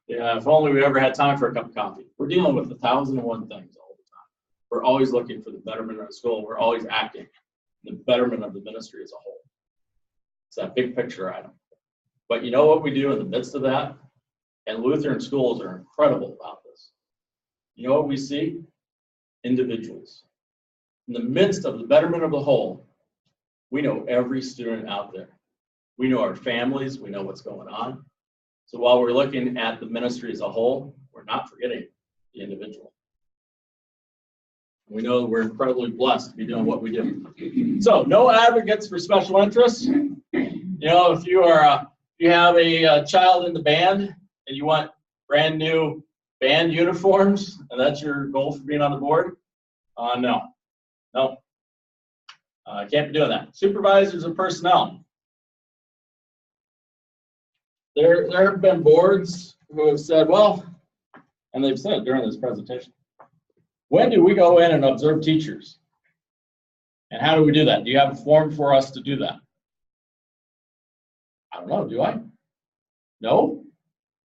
Yeah, if only we ever had time for a cup of coffee. We're dealing with 1,001 things all the time. We're always looking for the betterment of the school. We're always acting the betterment of the ministry as a whole. It's that big picture item. But you know what we do in the midst of that? And Lutheran schools are incredible about this. You know what we see? Individuals. In the midst of the betterment of the whole, we know every student out there. We know our families. We know what's going on. So while we're looking at the ministry as a whole, we're not forgetting the individual. We know that we're incredibly blessed to be doing what we do. So no advocates for special interests. You know, if you have a child in the band and you want brand new band uniforms, and that's your goal for being on the board, no. Can't be doing that. Supervisors of personnel. There have been boards who have said, well, and they've said during this presentation, when do we go in and observe teachers? And how do we do that? Do you have a form for us to do that? I don't know, do I? No,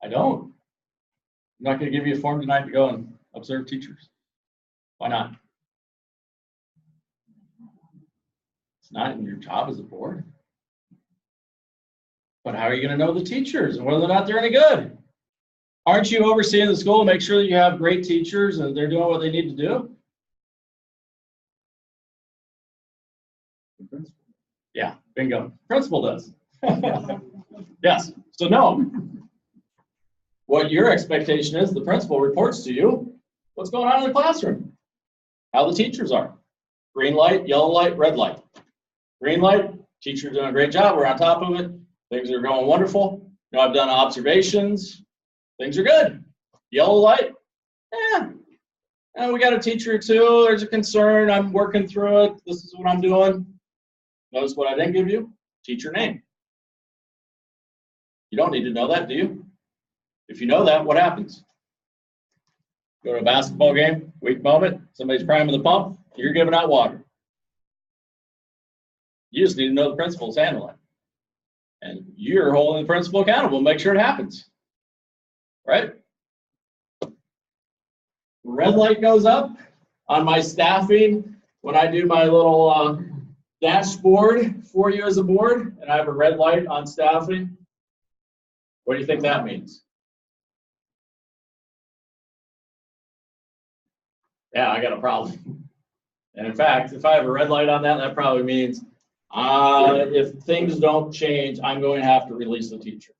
I don't. I'm not going to give you a form tonight to go and observe teachers. Why not? It's not in your job as a board. But how are you going to know the teachers and whether or not they're any good? Aren't you overseeing the school to make sure that you have great teachers and they're doing what they need to do? Yeah, bingo. Principal does. Yes. So no. What your expectation is, the principal reports to you what's going on in the classroom, how the teachers are. Green light, yellow light, red light. Green light, teacher's doing a great job. We're on top of it. Things are going wonderful. You know, I've done observations. Things are good. Yellow light, and we got a teacher or two. There's a concern. I'm working through it. This is what I'm doing. Notice what I didn't give you? Teacher name. You don't need to know that, do you? If you know that, what happens? Go to a basketball game, weak moment, somebody's priming the pump, you're giving out water. You just need to know the principal's handling it. And you're holding the principal accountable, make sure it happens. Right? Red light goes up on my staffing when I do my little dashboard for you as a board, and I have a red light on staffing. What do you think that means? Yeah, I got a problem. And in fact, if I have a red light on that, that probably means if things don't change, I'm going to have to release the teacher.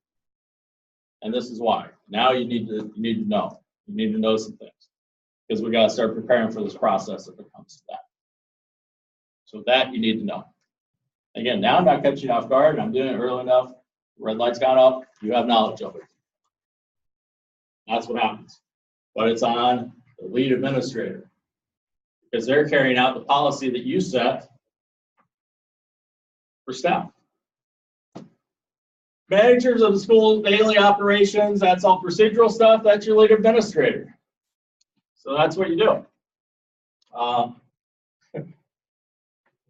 And this is why. Now you need to know. You need to know some things. Because we got to start preparing for this process if it comes to that. So that you need to know. Again, now I'm not catching you off guard. I'm doing it early enough. Red light's gone up. You have knowledge of it. That's what happens. But it's on the lead administrator. Because they're carrying out the policy that you set for staff. Managers of the school daily operations, that's all procedural stuff. That's your lead administrator. So that's what you do.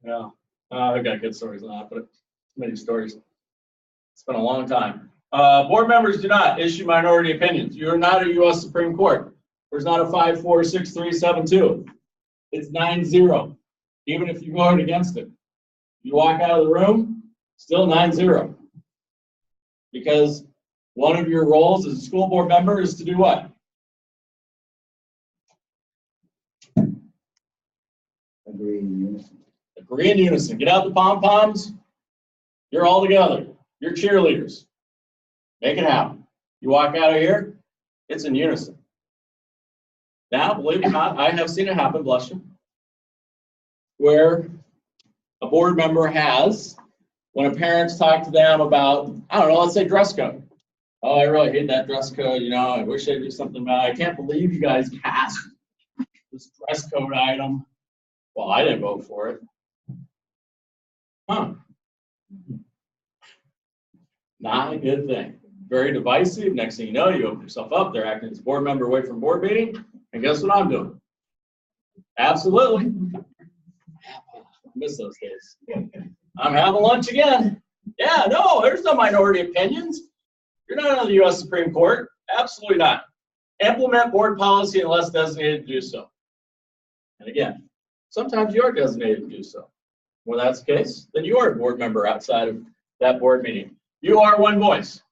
Yeah, I've got good stories on that, but many stories. It's been a long time. Board members do not issue minority opinions. You are not a U.S. Supreme Court. There's not a 5-4-6-3-7-2. It's 9-0. Even if you voted against it, you walk out of the room, still 9-0. Because one of your roles as a school board member is to do what? Agree in unison. Agree in unison. Get out the pom-poms. You're all together. You're cheerleaders. Make it happen. You walk out of here, it's in unison. Now, believe it or not, I have seen it happen, bless you, where a board member has, when a parent's talked to them about, I don't know, let's say dress code. Oh, I really hate that dress code, you know, I wish they'd do something about it. I can't believe you guys passed this dress code item. Well, I didn't vote for it. Huh. Not a good thing. Very divisive. Next thing you know, you open yourself up. They're acting as a board member away from board meeting. And guess what I'm doing? Absolutely. I miss those days. I'm having lunch again. Yeah, no, there's no minority opinions. You're not on the U.S. Supreme Court. Absolutely not. Implement board policy unless designated to do so. And again, sometimes you are designated to do so. When that's the case, then you are a board member outside of that board meeting. You are one voice.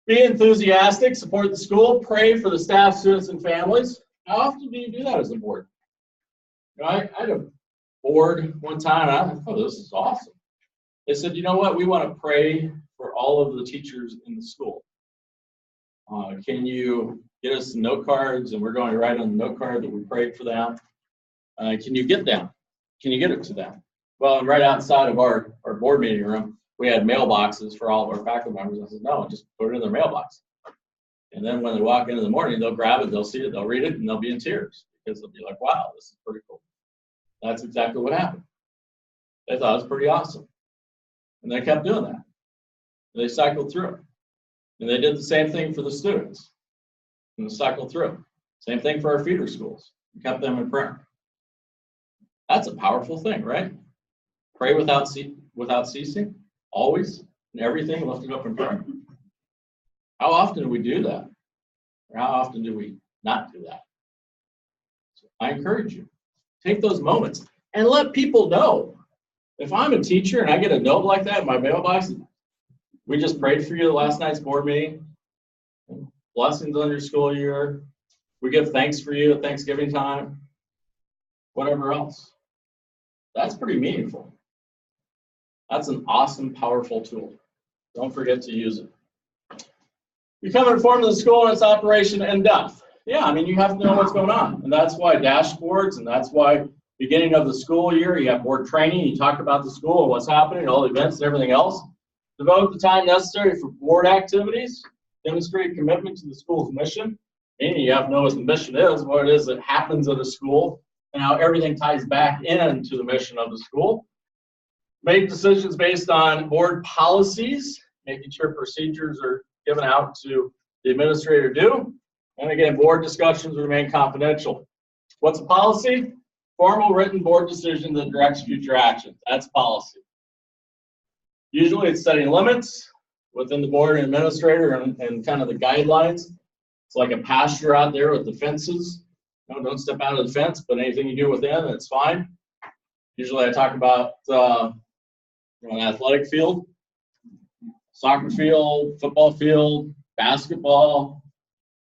Be enthusiastic, support the school, pray for the staff, students, and families. How often do you do that as a board? You know, I had a board one time, and I thought, oh, this is awesome. They said, you know what, we want to pray for all of the teachers in the school. Can you get us some note cards? And we're going to write on the note card that we prayed for them. Can you get them? Can you get it to them? Well, and right outside of our board meeting room, we had mailboxes for all of our faculty members. I said, no, just put it in their mailbox. And then when they walk in the morning, they'll grab it, they'll see it, they'll read it, and they'll be in tears because they'll be like, wow, this is pretty cool. That's exactly what happened. They thought it was pretty awesome. And they kept doing that. And they cycled through it. And they did the same thing for the students. And they cycled through it. Same thing for our feeder schools. We kept them in prayer. That's a powerful thing, right? Pray without ceasing, always, and everything lifted up in prayer. How often do we do that? Or how often do we not do that? So I encourage you, take those moments and let people know. If I'm a teacher and I get a note like that in my mailbox, we just prayed for you the last night's board meeting, blessings on your school year, we give thanks for you at Thanksgiving time, whatever else. That's pretty meaningful. That's an awesome, powerful tool. Don't forget to use it. Become informed of the school and its operation in depth. Yeah, I mean, you have to know what's going on. And that's why dashboards, and that's why beginning of the school year, you have board training, you talk about the school and what's happening, all the events and everything else. Devote the time necessary for board activities. Demonstrate commitment to the school's mission. Meaning you have to know what the mission is, what it is that happens at a school, and how everything ties back into the mission of the school. Make decisions based on board policies, making sure procedures are given out to the administrator do. And again, board discussions remain confidential. What's a policy? Formal written board decision that directs future action. That's policy. Usually it's setting limits within the board and administrator and kind of the guidelines. It's like a pasture out there with the fences. No, don't step out of the fence, but anything you do within, it's fine. Usually I talk about an athletic field, soccer field, football field, basketball.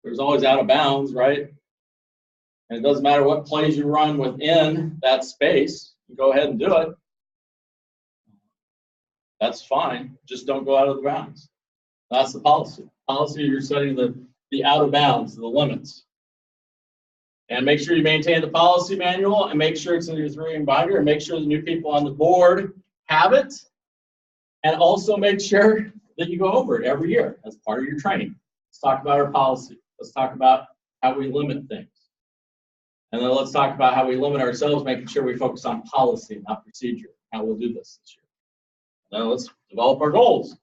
There's always out of bounds, right? And it doesn't matter what plays you run within that space, you go ahead and do it. That's fine. Just don't go out of the bounds. That's the policy. Policy, you're setting the out of bounds, the limits. And make sure you maintain the policy manual and make sure it's in your 3-ring binder and make sure the new people on the board have it. And also make sure that you go over it every year as part of your training. Let's talk about our policy. Let's talk about how we limit things. And then let's talk about how we limit ourselves, making sure we focus on policy, not procedure, how we'll do this year. Now let's develop our goals.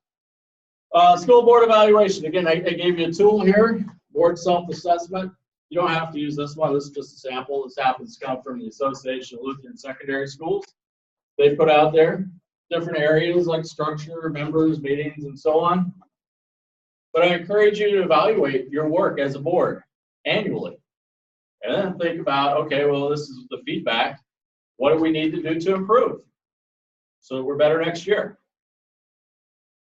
School board evaluation. Again, I gave you a tool here, board self-assessment. You don't have to use this one. This is just a sample. This happens to come from the Association of Lutheran Secondary Schools. They put out there different areas like structure, members, meetings, and so on. But I encourage you to evaluate your work as a board annually. And then think about, okay, well, this is the feedback. What do we need to do to improve so we're better next year?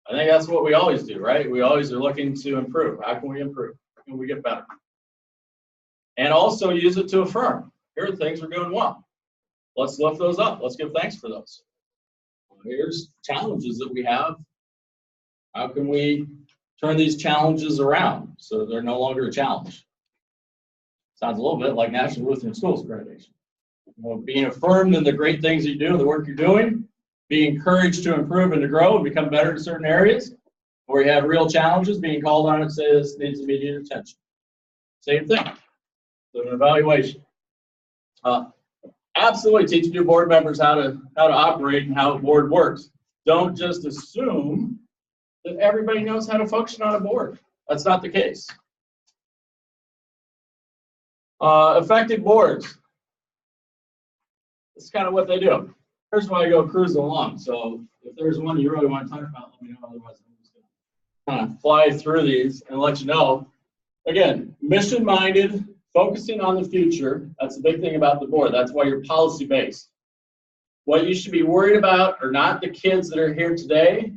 I think that's what we always do, right? We always are looking to improve. How can we improve? How can we get better? And also use it to affirm. Here are things we're doing well. let's lift those up. Let's give thanks for those. Here's challenges that we have. How can we turn these challenges around so they're no longer a challenge? Sounds a little bit like National Lutheran Schools accreditation. You know, being affirmed in the great things you do, the work you're doing, being encouraged to improve and to grow and become better in certain areas, where you have real challenges, being called on and say this needs immediate attention. Same thing. So an evaluation. Absolutely teach new board members how to operate and how a board works. Don't just assume that everybody knows how to function on a board. That's not the case. Effective boards. That's kind of what they do. Here's why I go cruising along. So if there's one you really want to talk about, let me know. Otherwise, I'm just going to kind of fly through these and let you know. Again, mission-minded, focusing on the future. That's the big thing about the board. That's why you're policy-based. What you should be worried about are not the kids that are here today,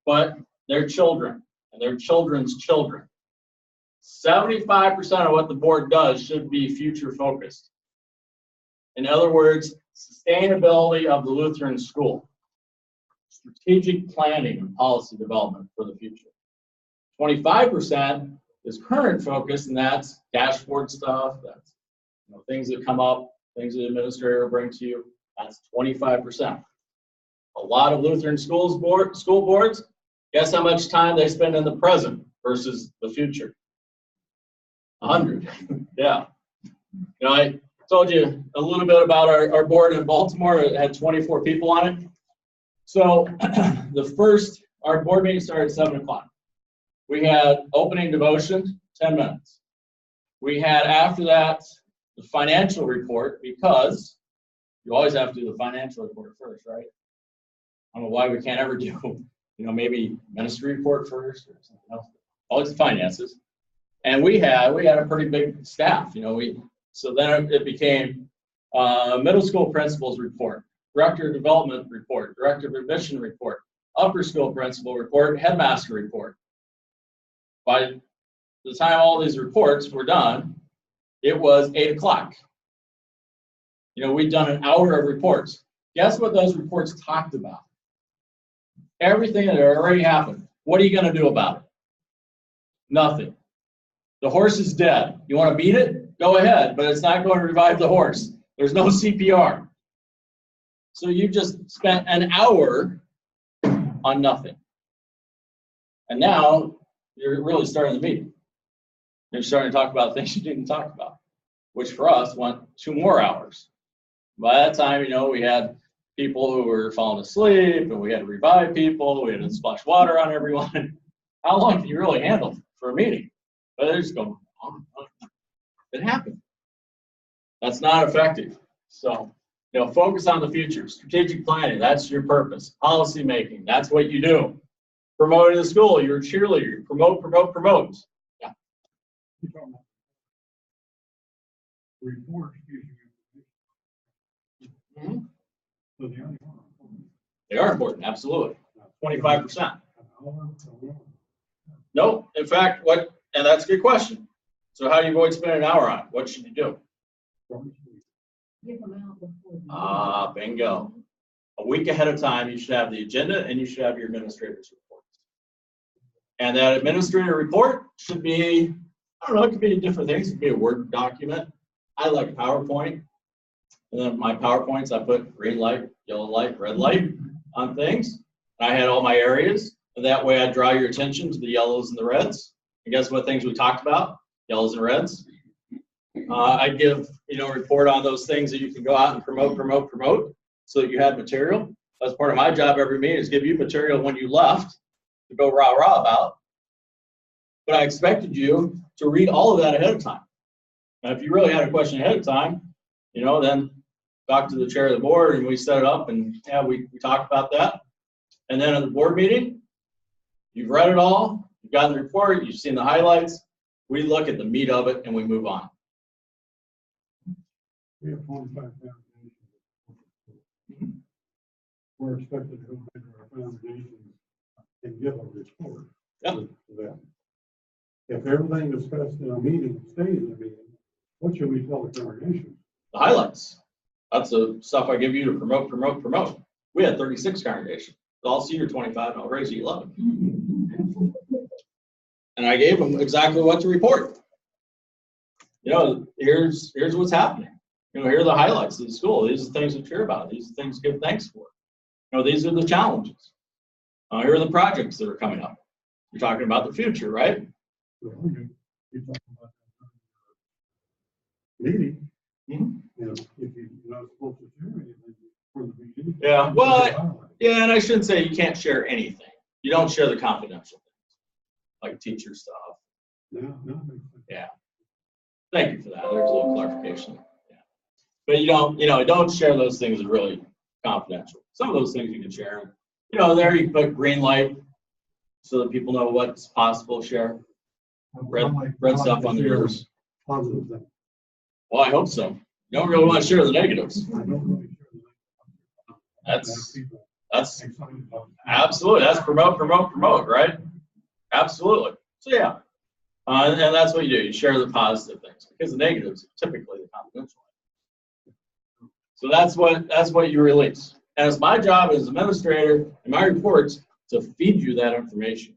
but their children and their children's children. 75% of what the board does should be future-focused. In other words, sustainability of the Lutheran school, strategic planning and policy development for the future. 25% is current focus, and that's dashboard stuff, that's things that come up, things the administrator will bring to you. That's 25%. A lot of Lutheran school boards, guess how much time they spend in the present versus the future? 100. Yeah. I told you a little bit about our board in Baltimore. It had 24 people on it. So our board meeting started at 7 o'clock. We had opening devotion, 10 minutes. We had after that the financial report, because you always have to do the financial report first, right? I don't know why we can't ever do, maybe ministry report first or something else. Always the finances. And we had a pretty big staff, so then it became middle school principals report, director of development report, director of admission report, upper school principal report, headmaster report. By the time all these reports were done, it was 8 o'clock. We'd done an hour of reports. Guess what those reports talked about? Everything that already happened. What are you going to do about it? Nothing. The horse is dead. You want to beat it? Go ahead, but it's not going to revive the horse. There's no CPR. So you just spent an hour on nothing. And now you're really starting the meeting. You're starting to talk about things you didn't talk about, which for us went 2 more hours. By that time, we had people who were falling asleep, and we had to revive people. We had to splash water on everyone. How long can you really handle for a meeting? But they're just going on. It happened. That's not effective. So, focus on the future. Strategic planning, that's your purpose. Policy making, that's what you do. Promoting the school, you're a cheerleader. Promote. Yeah. Reports gives you information. So they only want. They are important, absolutely. 25%. No, in fact, and that's a good question. So how do you avoid spending an hour on it? What should you do? Give them out before. Bingo. A week ahead of time, you should have the agenda and you should have your administrator's reports. And that administrator report should be, it could be different things. It could be a Word document. I like PowerPoint. And then my PowerPoints, I put green light, yellow light, red light on things. And I had all my areas. And that way I draw your attention to the yellows and the reds. And guess what things we talked about? Yellows and reds. I give, a report on those things that you can go out and promote so that you have material. That's part of my job every meeting is give you material when you left to go rah-rah about. But I expected you to read all of that ahead of time. Now, if you really had a question ahead of time, then talk to the chair of the board and we set it up and we talk about that. And then at the board meeting, you've read it all, you've gotten the report, you've seen the highlights. We look at the meat of it and we move on. We have 45 foundations. We're expected to go into our foundations and give a report to them. If everything discussed in a meeting stays in a meeting, what should we tell the congregation? The highlights. That's the stuff I give you to promote. We had 36 congregations. All senior 25, and I'll raise you 11. And I gave them exactly what to report. You know, here's what's happening. You know, here are the highlights of the school. These are the things to cheer about. These are the things to give thanks for. You know, these are the challenges. Here are the projects that are coming up. You're talking about the future, right? You're talking about meeting. Mhm. You know, if you're not supposed to share anything for the beginning. Yeah, well, yeah, and I shouldn't say you can't share anything. You don't share the confidential things, like teacher stuff. No. Yeah. Thank you for that. There's a little clarification. Yeah. But you don't share those things that are really confidential. Some of those things you can share. You know, there you put green light so that people know what's possible to share. Red stuff on the yours. Positive thing. Well, I hope so. You don't really want to share the negatives. I don't really share the That's people excited about it. absolutely. That's promote, right? Absolutely. So yeah. And that's what you do. You share the positive things because the negatives are typically the confidential. So that's what you release. And it's my job as administrator in my reports to feed you that information.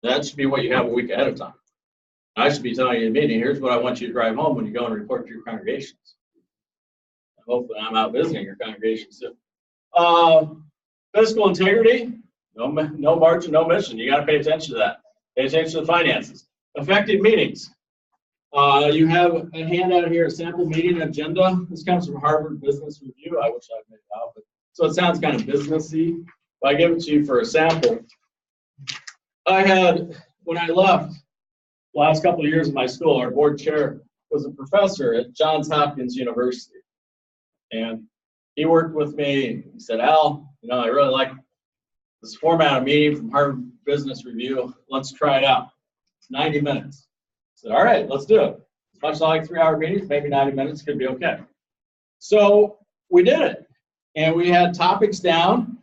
That should be what you have a week ahead of time. I should be telling you in a meeting, here's what I want you to drive home when you go and report to your congregations. Hopefully I'm out visiting your congregation soon. Fiscal integrity, no margin, no mission. You got to pay attention to that. Pay attention to the finances. Effective meetings. You have a handout here, a sample meeting agenda. This comes from Harvard Business Review. I wish I'd made it out, but so it sounds kind of businessy. But I give it to you for a sample. I had, when I left, the last couple of years of my school, our board chair was a professor at Johns Hopkins University. And he worked with me. He said, Al, you know, I really like this format of meeting from Harvard Business Review. Let's try it out. It's 90 minutes. I said, all right, let's do it. As much as I like 3-hour meetings, maybe 90 minutes could be okay. So we did it. And we had topics down.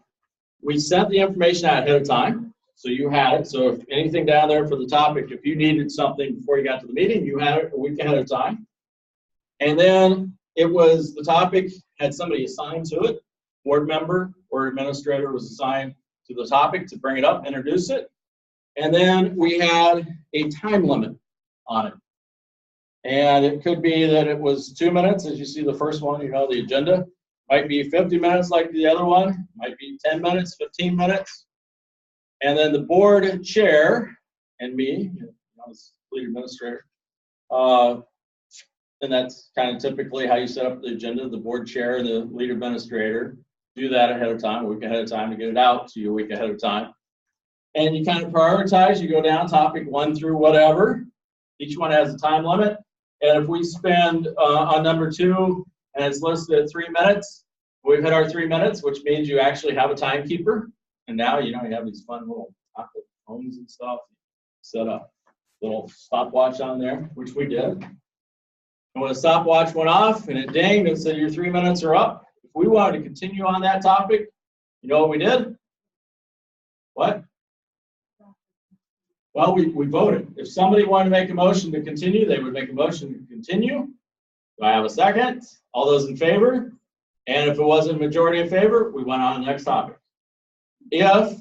We sent the information out ahead of time. So you had it. So if anything down there for the topic, if you needed something before you got to the meeting, you had it a week ahead of time. And then it was, the topic had somebody assigned to it. Board member or administrator was assigned to the topic to bring it up, introduce it. And then we had a time limit on it. And it could be that it was 2 minutes, as you see the first one, you know, the agenda. Might be 50 minutes like the other one. Might be 10 minutes, 15 minutes. And then the board chair and me, as lead administrator, and that's kind of typically how you set up the agenda. The board chair and the lead administrator do that ahead of time, a week ahead of time, to get it out to you a week ahead of time. And you kind of prioritize. You go down topic 1 through whatever. Each one has a time limit. And if we spend on number 2 and it's listed at 3 minutes, we've hit our 3 minutes, which means you actually have a timekeeper. And now, you know, you have these fun little pocket phones and stuff. Set up a little stopwatch on there, which we did. And when the stopwatch went off and it dinged and said your 3 minutes are up, if we wanted to continue on that topic, you know what we did? What? Well, we voted. If somebody wanted to make a motion to continue, they would make a motion to continue. Do I have a second? All those in favor? And if it wasn't a majority in favor, we went on to the next topic. If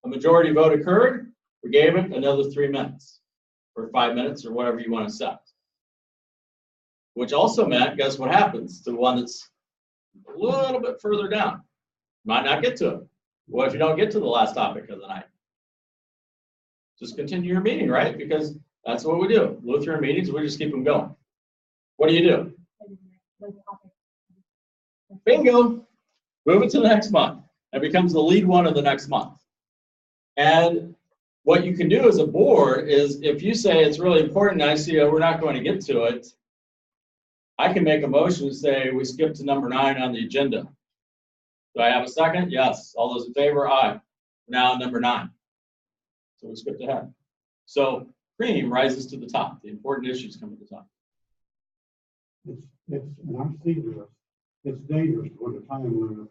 a majority vote occurred, we gave it another 3 minutes or 5 minutes or whatever you want to set. Which also meant, guess what happens to the one that's a little bit further down? Might not get to it. What if you don't get to the last topic of the night? Just continue your meeting, right? Because that's what we do. Lutheran meetings, we just keep them going. What do? Bingo. Move it to the next month. It becomes the lead one of the next month. And what you can do as a board is, if you say it's really important, I see we're not going to get to it, I can make a motion to say we skip to number 9 on the agenda. Do I have a second? Yes. All those in favor? Aye. Now number 9. So we skipped ahead. So cream rises to the top. The important issues come to the top. And I've seen this. It's dangerous to put a time limit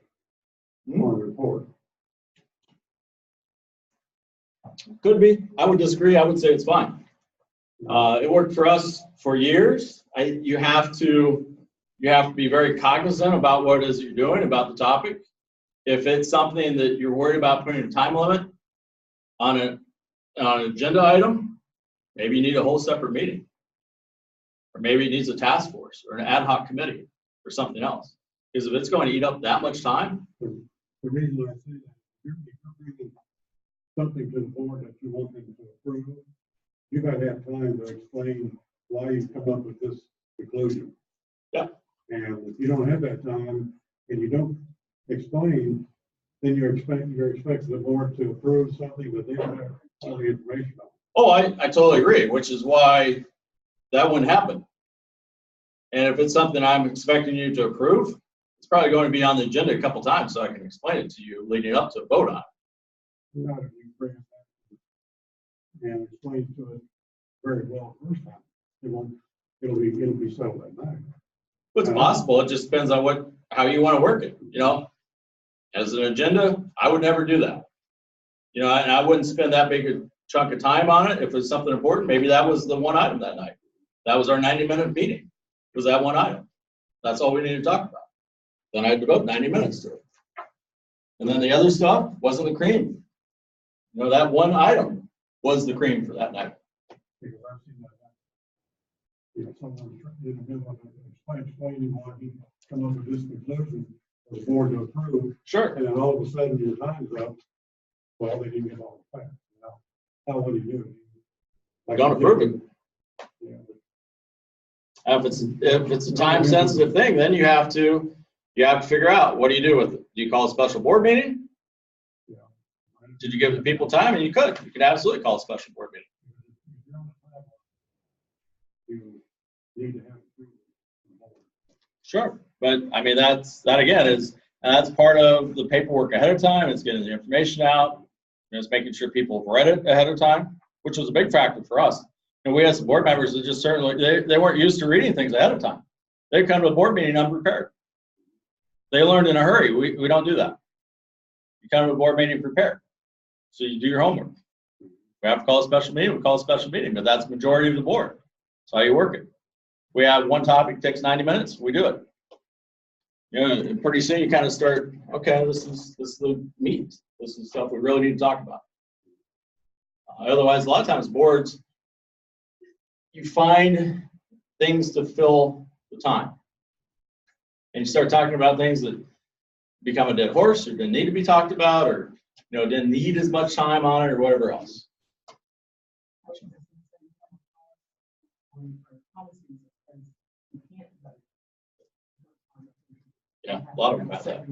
on a report. Could be. I would disagree. I would say it's fine. It worked for us for years. You have to you have to be very cognizant about what it is you're doing, about the topic. If it's something that you're worried about putting a time limit on an agenda item, maybe you need a whole separate meeting. Or maybe it needs a task force or an ad hoc committee or something else. Because if it's going to eat up that much time, The reason I say that, if you're bringing something to the board that you want them to approve, you gotta have time to explain why you've come up with this conclusion. Yeah. And if you don't have that time and you don't explain, then you're expecting the board to approve something that they don't have all the information on. oh, I totally agree, which is why that wouldn't happen. And if it's something I'm expecting you to approve, it's probably going to be on the agenda a couple times so I can explain it to you leading up to a vote on it. Not if you bring it back and explain to it very well the first time. It'll be settled that night. It's possible. It just depends on how you want to work it. You know, as an agenda, I would never do that. You know, and I wouldn't spend that big a chunk of time on it. If it's something important, maybe that was the one item that night. That was our 90-minute meeting. It was that one item. That's all we needed to talk about. Then I had to devote 90 minutes to it. And then the other stuff wasn't the cream. You know, that one item was the cream for that night. Because I've seen that happen. You know, someone in the middle of explaining why he come up with this conclusion for the board to approve, Sure. and then all of a sudden your time's up. Well, they didn't get all the facts. How would you do it? Like, Don't approve it. Yeah. If it's a time sensitive thing, then you have to figure out, what do you do with it? Do you call a special board meeting? Yeah. Did you give the people time? And you could absolutely call a special board meeting. You need to have approval from the board. Sure. But I mean, that's part of the paperwork ahead of time. It's getting the information out. It's making sure people have read it ahead of time, which was a big factor for us. And we had some board members that just certainly, they weren't used to reading things ahead of time. They come to a board meeting unprepared. They learned in a hurry. We don't do that. You come to a board meeting prepared. So you do your homework. We have to call a special meeting, we call a special meeting, but that's the majority of the board. That's how you work it. We have one topic, takes 90 minutes, we do it. You know, and pretty soon you kind of start, okay, this is the meat. This is stuff we really need to talk about. Otherwise, a lot of times boards, you find things to fill the time. And you start talking about things that become a dead horse or didn't need to be talked about, or didn't need as much time on it, or whatever else. Yeah, a lot of them have that.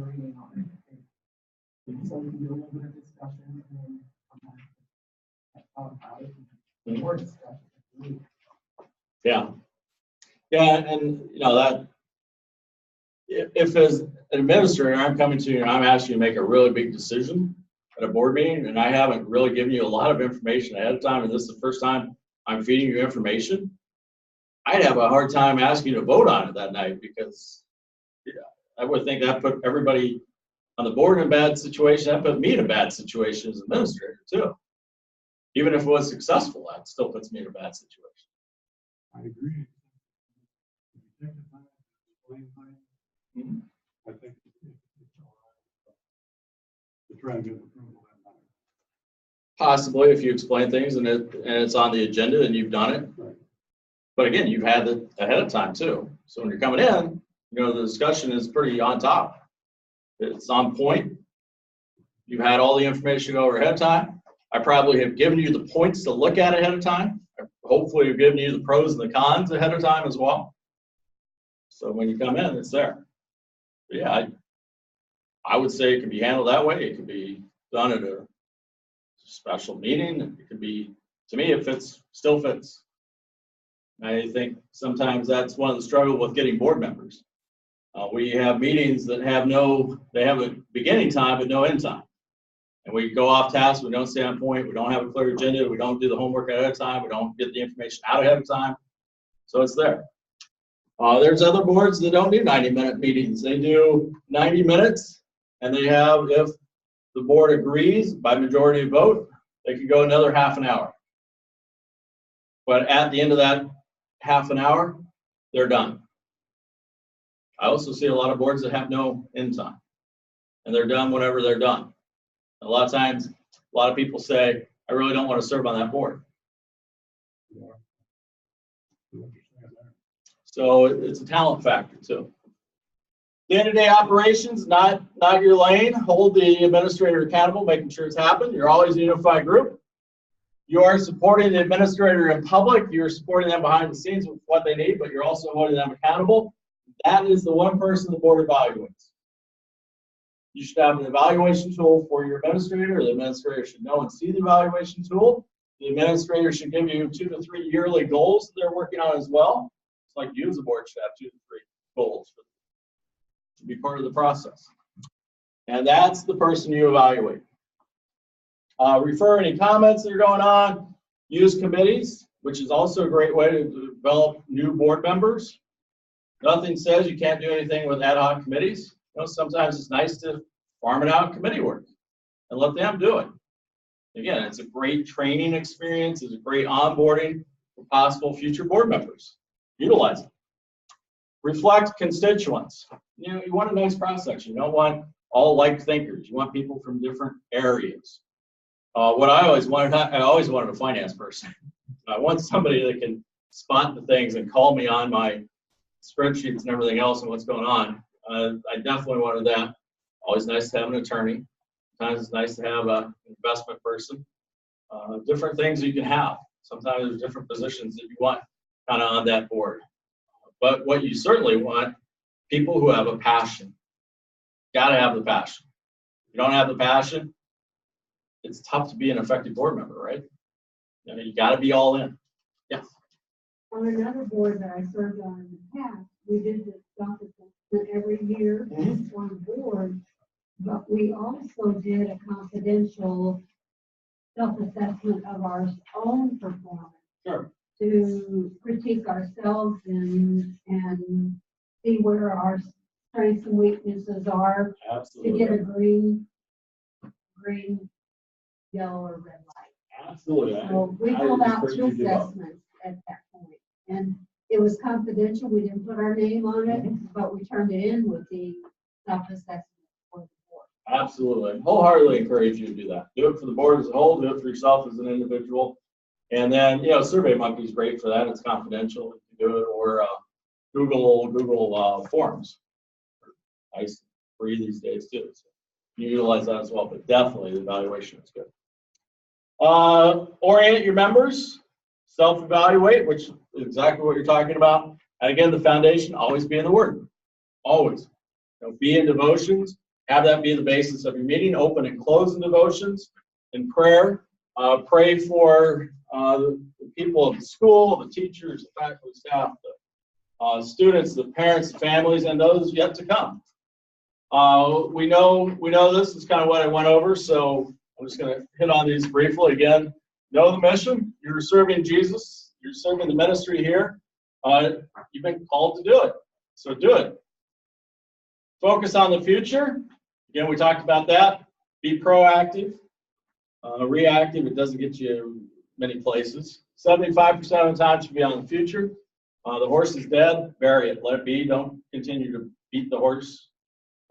So we can do a little bit of discussion and then come back and talk about it. More discussion. Yeah. Yeah, and that if as an administrator I'm coming to you and I'm asking you to make a really big decision at a board meeting and I haven't really given you a lot of information ahead of time, and this is the first time I'm feeding you information, I'd have a hard time asking you to vote on it that night, because I would think that put everybody on the board in a bad situation. That put me in a bad situation as administrator too. Even if it was successful, that still puts me in a bad situation. I agree. If you take the time to explain things, I think it's all right to try and get approval that night. Possibly, if you explain things and it's on the agenda and you've done it. Right. But again, you've had it ahead of time too. So when you're coming in, the discussion is pretty on top. It's on point. You've had all the information over ahead of time. I probably have given you the points to look at ahead of time. I hopefully have given you the pros and the cons ahead of time as well. So when you come in, it's there. But yeah, I would say it could be handled that way. It could be done at a special meeting. It could be, to me, it still fits. I think sometimes that's one of the struggles with getting board members. We have meetings that have a beginning time but no end time. And we go off task, we don't stay on point, we don't have a clear agenda, we don't do the homework ahead of time, we don't get the information out ahead of time. So it's there. There's other boards that don't do 90-minute meetings. They do 90 minutes, and they have, if the board agrees by majority vote, they could go another half an hour. But at the end of that half an hour, they're done. I also see a lot of boards that have no end time, and they're done whenever they're done. A lot of times, a lot of people say, I really don't want to serve on that board. So it's a talent factor too. Day-to-day operations, not your lane. Hold the administrator accountable, making sure it's happened. You're always a unified group. You are supporting the administrator in public. You're supporting them behind the scenes with what they need, but you're also holding them accountable. That is the one person the board evaluates. You should have an evaluation tool for your administrator. The administrator should know and see the evaluation tool. The administrator should give you 2 to 3 yearly goals that they're working on as well. It's like you as a board should have 2 to 3 goals to be part of the process. And that's the person you evaluate. Refer any comments that are going on. Use committees, which is also a great way to develop new board members. Nothing says you can't do anything with ad hoc committees. You know, sometimes it's nice to farm it out committee work and let them do it. Again, it's a great training experience. It's a great onboarding for possible future board members. Utilize it. Reflect constituents. You know, you want a nice cross section. You don't want all like thinkers. You want people from different areas. What I always wanted a finance person. I want somebody that can spot the things and call me on my spreadsheets and everything else and what's going on. I definitely wanted that. Always nice to have an attorney. Sometimes it's nice to have an investment person. Different things you can have. Sometimes there's different positions that you want kind of on that board. But what you certainly want, people who have a passion. Got to have the passion. If you don't have the passion, it's tough to be an effective board member, right? You know, you got to be all in. Yes. On another board that I served on in the past, we did this self-assessment every year on the board, but we also did a confidential self-assessment of our own performance. Sure. To critique ourselves and see where our strengths and weaknesses are. Absolutely. To get a green, yellow, or red light. Absolutely. So we filled out 2 assessments at that point, and it was confidential. We didn't put our name on it, but we turned it in with the self-assessment for the board. Absolutely. Wholeheartedly encourage you to do that. Do it for the board as a whole. Do it for yourself as an individual. And then, you know, SurveyMonkey is great for that. It's confidential. You can do it, or Google Forms. Nice, free these days too. So you utilize that as well. But definitely the evaluation is good. Orient your members. Self-evaluate, which is exactly what you're talking about. And again, the foundation, always be in the Word. Always. You know, be in devotions. Have that be the basis of your meeting. Open and close the devotions in prayer. Pray for the people of the school, the teachers, the faculty, staff, the students, the parents, the families, and those yet to come. We know this is kind of what I went over, so I'm just going to hit on these briefly again. Know the mission. You're serving Jesus. You're serving the ministry here. You've been called to do it, so do it. Focus on the future. Again, we talked about that. Be proactive. Reactive, it doesn't get you many places. 75% of the time should be on the future. The horse is dead, bury it, let it be. Don't continue to beat the horse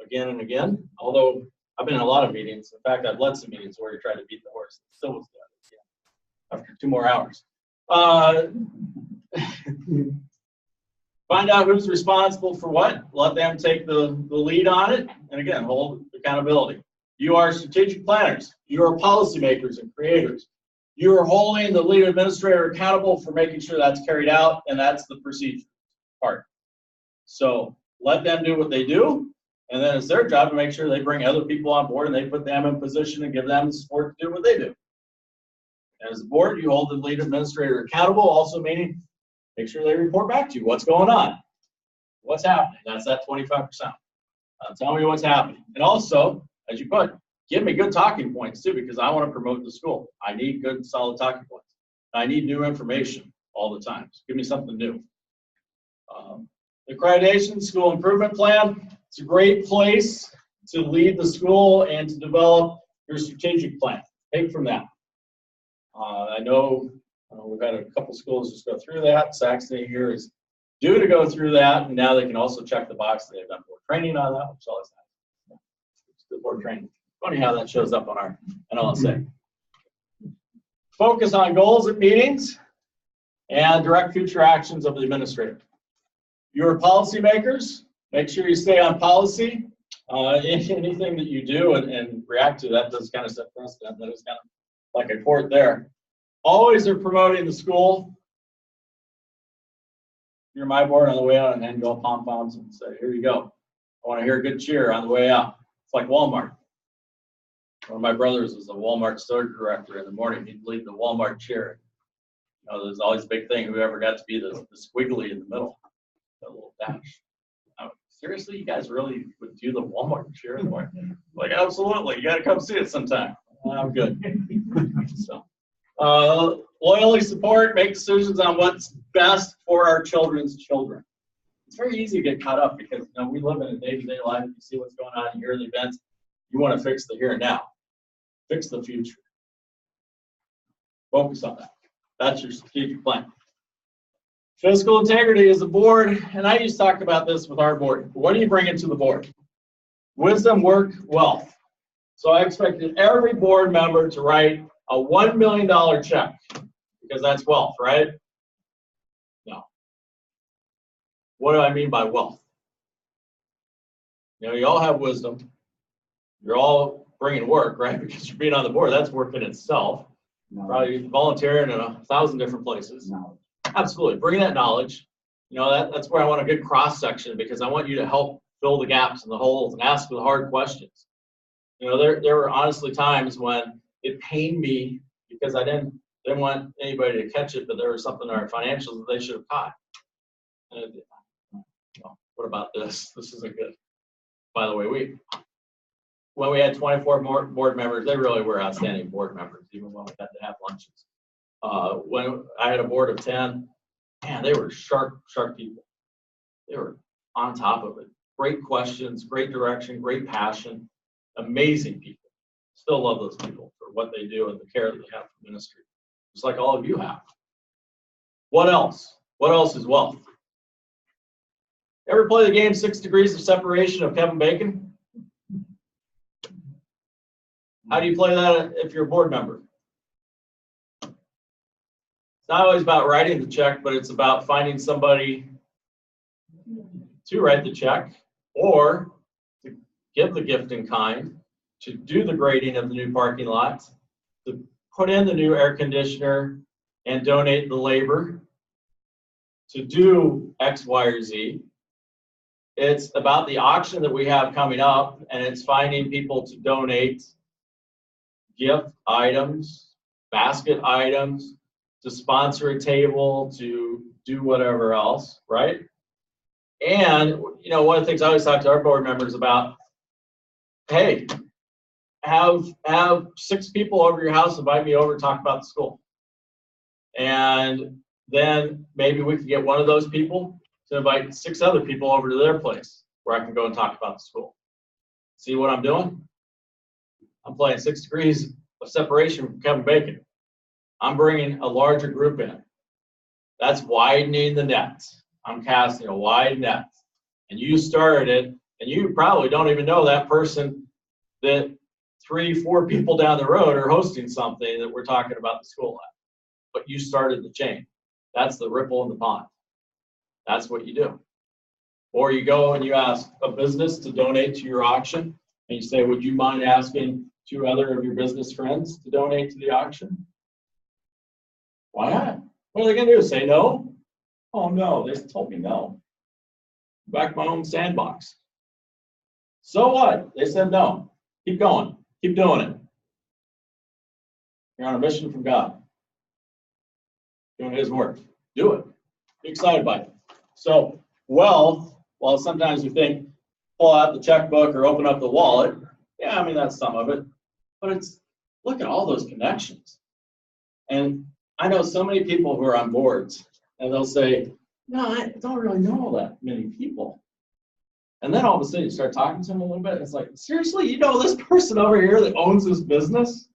again and again. Although I've been in a lot of meetings. In fact, I've led some meetings where you try to beat the horse. It still was dead after 2 more hours. Find out who's responsible for what. Let them take the lead on it. And again, hold accountability. You are strategic planners. You are policymakers and creators. You are holding the lead administrator accountable for making sure that's carried out, and that's the procedure part. So let them do what they do, and then it's their job to make sure they bring other people on board and they put them in position and give them the support to do what they do. As a board, you hold the lead administrator accountable, also meaning make sure they report back to you. What's going on? What's happening? That's that 25%. Tell me what's happening. And also, as you put, give me good talking points too, because I want to promote the school. I need good, solid talking points. I need new information all the time. So give me something new. Accreditation, school improvement plan. It's a great place to lead the school and to develop your strategic plan. Take from that. I know we've had a couple schools just go through that. Saxony here is due to go through that, and now they can also check the box. They've done board training on that, which is always nice. It's good board training. Funny how that shows up on our NLSA. Focus on goals at meetings and direct future actions of the administrator. You're policymakers. Make sure you stay on policy. Anything that you do and react to, that does kind of set precedent. That is kind of like a court there. Always are promoting the school. You're my board on the way out, and then go pom-poms and say, here you go. I want to hear a good cheer on the way out. It's like Walmart. One of my brothers was a Walmart store director. In the morning, he'd lead the Walmart cheer. You know, there's always a big thing, whoever got to be the squiggly in the middle, that little dash. Seriously, you guys really would do the Walmart cheer in the morning? Like, absolutely, you got to come see it sometime. I'm good. So, loyally support, make decisions on what's best for our children's children. It's very easy to get caught up because, you know, we live in a day-to-day life. You see what's going on, you hear the events. You want to fix the here and now. Fix the future. Focus on that. That's your strategic plan. Fiscal integrity is a board, and I used to talk about this with our board. What do you bring into the board? Wisdom, work, wealth. So I expected every board member to write a $1 million check because that's wealth, right? No. What do I mean by wealth? You know, you all have wisdom. You're all bringing work, right? Because you're being on the board. That's work in itself. Probably volunteering in 1,000 different places. No. Absolutely. Bring that knowledge. You know, that's where I want a good cross section because I want you to help fill the gaps and the holes and ask the hard questions. You know, there were honestly times when it pained me because I didn't want anybody to catch it, but there was something in our financials that they should have caught. And, well, what about this? This isn't good. By the way, when we had 24 more board members, they really were outstanding board members, even when we had to have lunches. When I had a board of 10, man, they were sharp people. They were on top of it. Great questions, great direction, great passion, amazing people. Still love those people for what they do and the care that they have for ministry, just like all of you have. What else? What else is wealth? Ever play the game 6 Degrees of Separation of Kevin Bacon? How do you play that if you're a board member? It's not always about writing the check, but it's about finding somebody to write the check or to give the gift in kind, to do the grading of the new parking lot, to put in the new air conditioner and donate the labor, to do X, Y, or Z. It's about the auction that we have coming up, and it's finding people to donate gift items, basket items, to sponsor a table, to do whatever else, right? And, you know, one of the things I always talk to our board members about, hey, have 6 people over your house invite me over to talk about the school. And then maybe we could get one of those people to invite 6 other people over to their place where I can go and talk about the school. See what I'm doing? I'm playing 6 Degrees of Separation from Kevin Bacon. I'm bringing a larger group in. That's widening the net. I'm casting a wide net. And you started it, and you probably don't even know that person that 3-4 people down the road are hosting something that we're talking about the school at. But you started the chain. That's the ripple in the pond. That's what you do. Or you go and you ask a business to donate to your auction, and you say, would you mind asking 2 other of your business friends to donate to the auction? Why not? What are they going to do? Say no? Oh, no, they told me no. Back my own sandbox. So what? They said no. Keep going. Keep doing it. You're on a mission from God. Doing His work. Do it. Be excited by it. So, wealth, while sometimes we think, pull out the checkbook or open up the wallet, yeah, I mean, that's some of it. But it's, look at all those connections. And I know so many people who are on boards, and they'll say, no, I don't really know all that many people. And then all of a sudden you start talking to them a little bit, and it's like, seriously, you know this person over here that owns this business?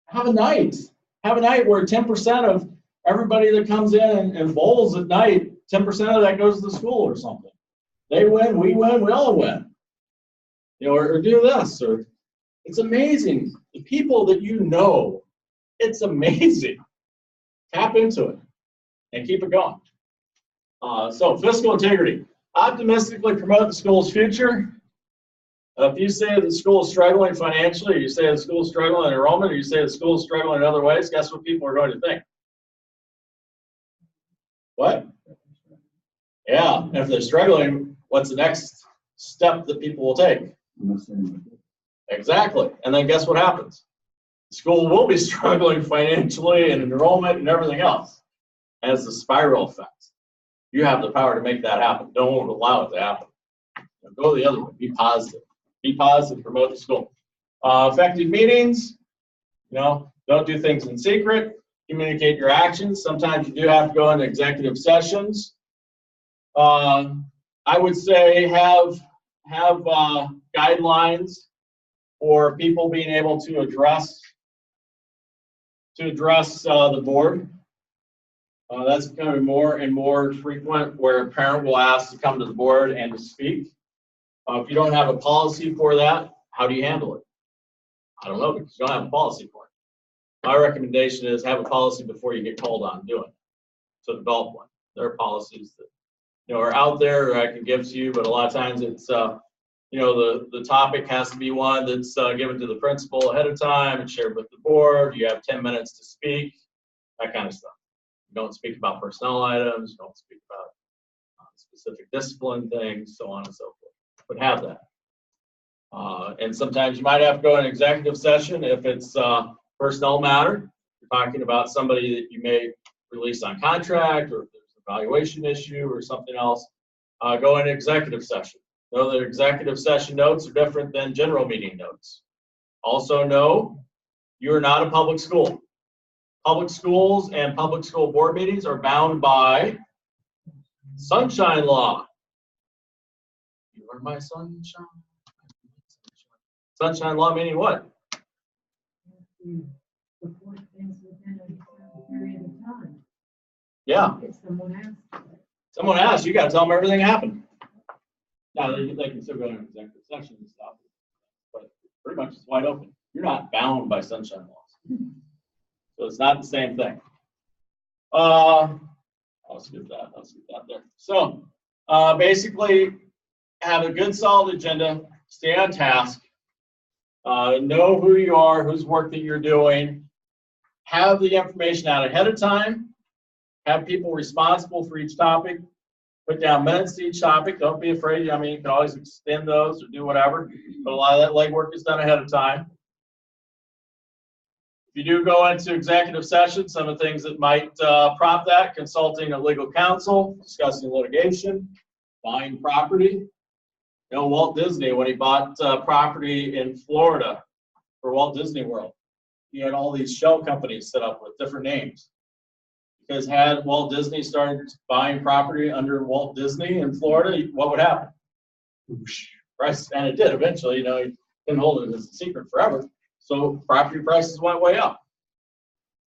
Have a night. Have a night where 10% everybody that comes in and bowls at night, 10% of that goes to the school or something. They win, we all win. You know, or do this, or it's amazing. The people that you know, it's amazing. Tap into it and keep it going. So fiscal integrity. Optimistically promote the school's future. If you say the school is struggling financially, or you say the school is struggling in enrollment, or you say the school is struggling in other ways, guess what people are going to think? What? Yeah, if they're struggling, what's the next step that people will take? Exactly. And then guess what happens? The school will be struggling financially and enrollment and everything else. And it's a spiral effect. You have the power to make that happen. Don't allow it to happen. Go the other way. Be positive. Be positive, promote the school. Effective meetings, you know, don't do things in secret. Communicate your actions. Sometimes you do have to go into executive sessions. I would say have guidelines for people being able to address the board. That's becoming more and more frequent where a parent will ask to come to the board and to speak. If you don't have a policy for that, how do you handle it? I don't know, because you don't have a policy for it. My recommendation is have a policy before you get called on doing it. So develop one. There are policies that, you know, are out there I can give to you, but a lot of times it's, you know, the topic has to be one that's given to the principal ahead of time and shared with the board. You have 10 minutes to speak, that kind of stuff. You don't speak about personnel items, you don't speak about specific discipline things, so on and so forth. But have that. And sometimes you might have to go in an executive session if it's personnel matter. You're talking about somebody that you may release on contract, or if there's an evaluation issue or something else, go in executive session. Know that executive session notes are different than general meeting notes. Also know you are not a public school. Public schools and public school board meetings are bound by Sunshine Law. You are my sunshine. Sunshine Law meaning what? Report things within a certain period of time. Yeah. If someone asks. Someone asks, you got to tell them everything happened. Now, they can still go into executive session and stuff, but pretty much it's wide open. You're not bound by sunshine laws. So it's not the same thing. I'll skip that. I'll skip that there. So basically, have a good, solid agenda. Stay on task. Know who you are, whose work that you're doing. Have the information out ahead of time. Have people responsible for each topic. Put down minutes to each topic. Don't be afraid. I mean, you can always extend those or do whatever, but a lot of that legwork is done ahead of time. If you do go into executive session, some of the things that might prompt that: consulting a legal counsel, discussing litigation, buying property. You know, Walt Disney, when he bought property in Florida for Walt Disney World, he had all these shell companies set up with different names. Because had Walt Disney started buying property under Walt Disney in Florida, what would happen? Prices, and it did eventually. You know, he didn't hold it as a secret forever. So property prices went way up.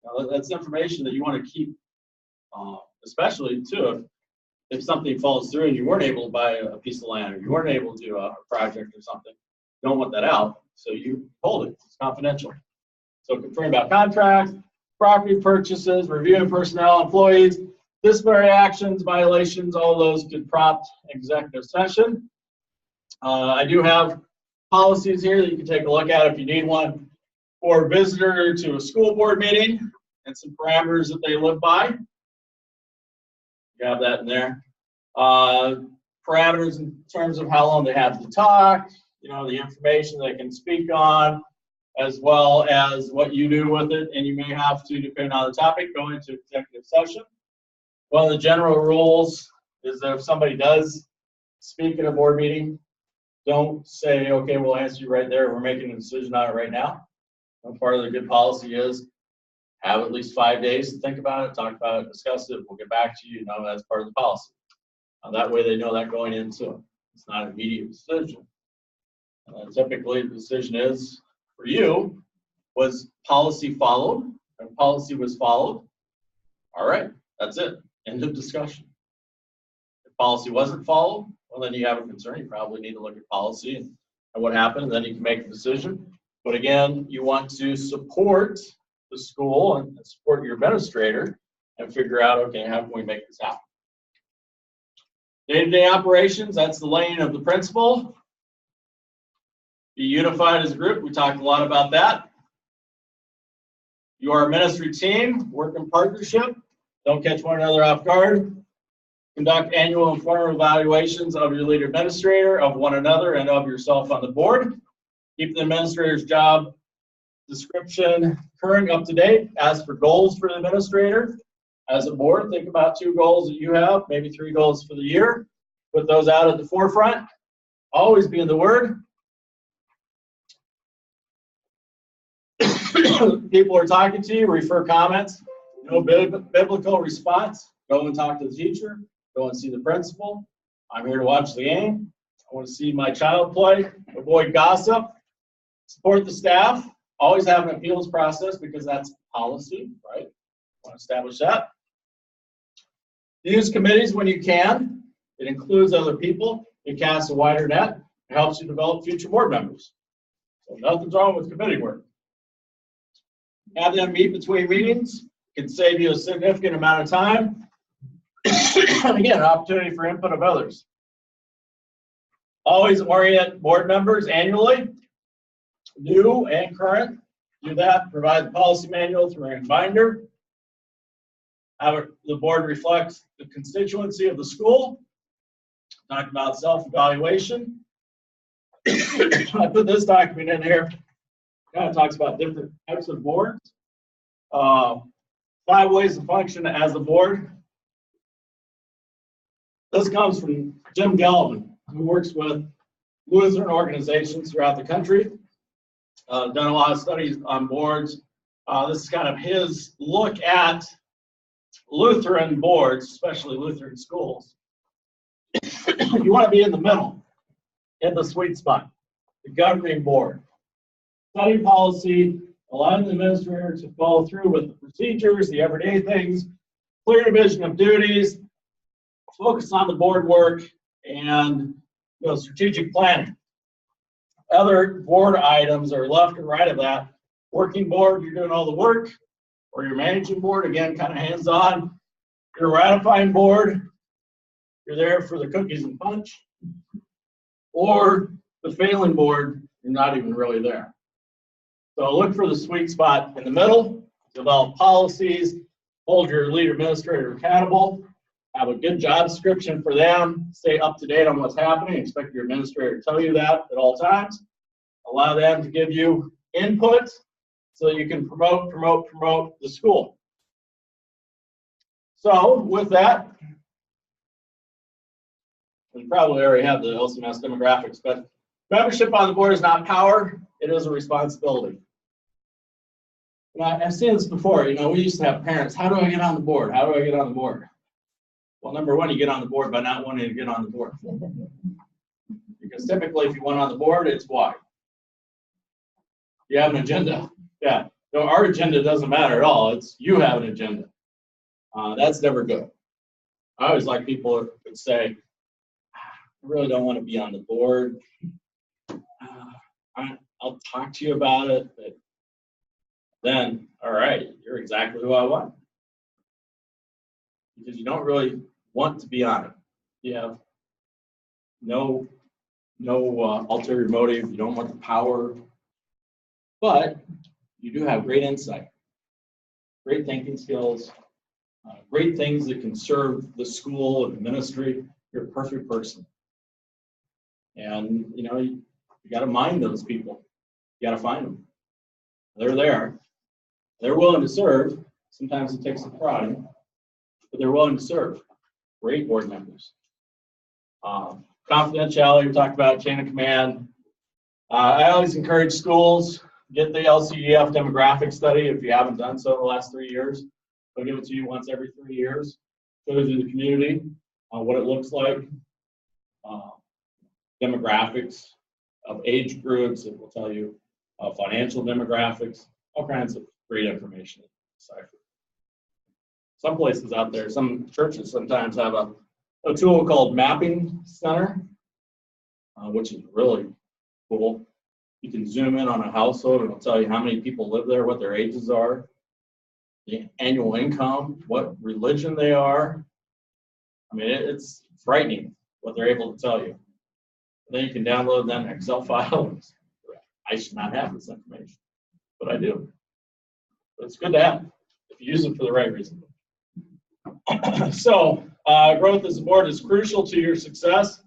Now, that's information that you want to keep, especially too if something falls through and you weren't able to buy a piece of land, or you weren't able to do a project or something. You don't want that out, so you hold it. It's confidential. So confirm about contracts, property purchases, reviewing personnel, employees, disciplinary actions, violations, all those could prompt executive session. I do have policies here that you can take a look at if you need one for a visitor to a school board meeting, and some parameters that they live by. You have that in there. Parameters in terms of how long they have to talk, you know, the information they can speak on, as well as what you do with it, and you may have to, depending on the topic, go into executive session. One of the general rules is that if somebody does speak at a board meeting, don't say, okay, we'll answer you right there, we're making a decision on it right now. And part of the good policy is have at least 5 days to think about it, talk about it, discuss it, we'll get back to you, you know, that's part of the policy. That way they know that going into it. It's not an immediate decision. Typically the decision is, for you, was policy followed, and policy was followed. All right, that's it. End of discussion. If policy wasn't followed, well, then you have a concern. You probably need to look at policy and what happened, and then you can make a decision. But again, you want to support the school and support your administrator and figure out, okay, how can we make this happen? Day-to-day operations, that's the lane of the principal. Be unified as a group. We talked a lot about that. You are a ministry team, work in partnership. Don't catch one another off guard. Conduct annual and formal evaluations of your lead administrator, of one another, and of yourself on the board. Keep the administrator's job description current, up to date. Ask for goals for the administrator. As a board, think about 2 goals that you have, maybe 3 goals for the year. Put those out at the forefront. Always be in the Word. People are talking to you, refer comments. No biblical response. Go and talk to the teacher. Go and see the principal. I'm here to watch the game. I want to see my child play. Avoid gossip. Support the staff. Always have an appeals process because that's policy, right? Want to establish that. Use committees when you can. It includes other people. It casts a wider net. It helps you develop future board members. So nothing's wrong with committee work. Have them meet between meetings. It can save you a significant amount of time. And again, an opportunity for input of others. Always orient board members annually, new and current. Do that. Provide the policy manual through a binder. The board reflects the constituency of the school. Talk about self-evaluation. I put this document in here. Kind of talks about different types of boards. 5 ways to function as a board. This comes from Jim Galvin, who works with Lutheran organizations throughout the country. Done a lot of studies on boards. This is kind of his look at Lutheran boards, especially Lutheran schools. You want to be in the middle, in the sweet spot, the governing board. Study policy, allowing the administrator to follow through with the procedures, the everyday things, clear division of duties, focus on the board work, and strategic planning. Other board items are left and right of that. Working board, you're doing all the work, or your managing board, again, kind of hands-on. You're a ratifying board, you're there for the cookies and punch. Or the failing board, you're not even really there. So look for the sweet spot in the middle, develop policies, hold your lead administrator accountable, have a good job description for them, stay up to date on what's happening, expect your administrator to tell you that at all times, allow them to give you input so that you can promote the school. So with that, we probably already have the LCMS demographics, but membership on the board is not power, it is a responsibility. I've seen this before, we used to have parents, how do I get on the board? How do I get on the board? Well, number one, you get on the board by not wanting to get on the board. Because typically if you want on the board, it's why? You have an agenda. Yeah, no, our agenda doesn't matter at all. It's you have an agenda. That's never good. I always like people would say, I really don't want to be on the board. I'll talk to you about it, but then, all right, you're exactly who I want. Because you don't really want to be on it. You have no ulterior motive. You don't want the power. But you do have great insight, great thinking skills, great things that can serve the school and the ministry. You're a perfect person. And, you got to mind those people. You got to find them. They're there. They're willing to serve. Sometimes it takes some prodding, but they're willing to serve. Great board members. Confidentiality, we talked about chain of command. I always encourage schools, get the LCEF demographic study if you haven't done so the last 3 years. They'll give it to you once every 3 years. Shows you the community, what it looks like. Demographics of age groups, it will tell you financial demographics, all kinds of great information to decipher. some places out there, some churches sometimes have a tool called Mapping Center, which is really cool. You can zoom in on a household and it'll tell you how many people live there, what their ages are, the annual income, what religion they are. I mean, it's frightening what they're able to tell you. And then you can download that Excel file. I should not have this information, but I do. But it's good to have if you use it for the right reason. So, growth as a board is crucial to your success.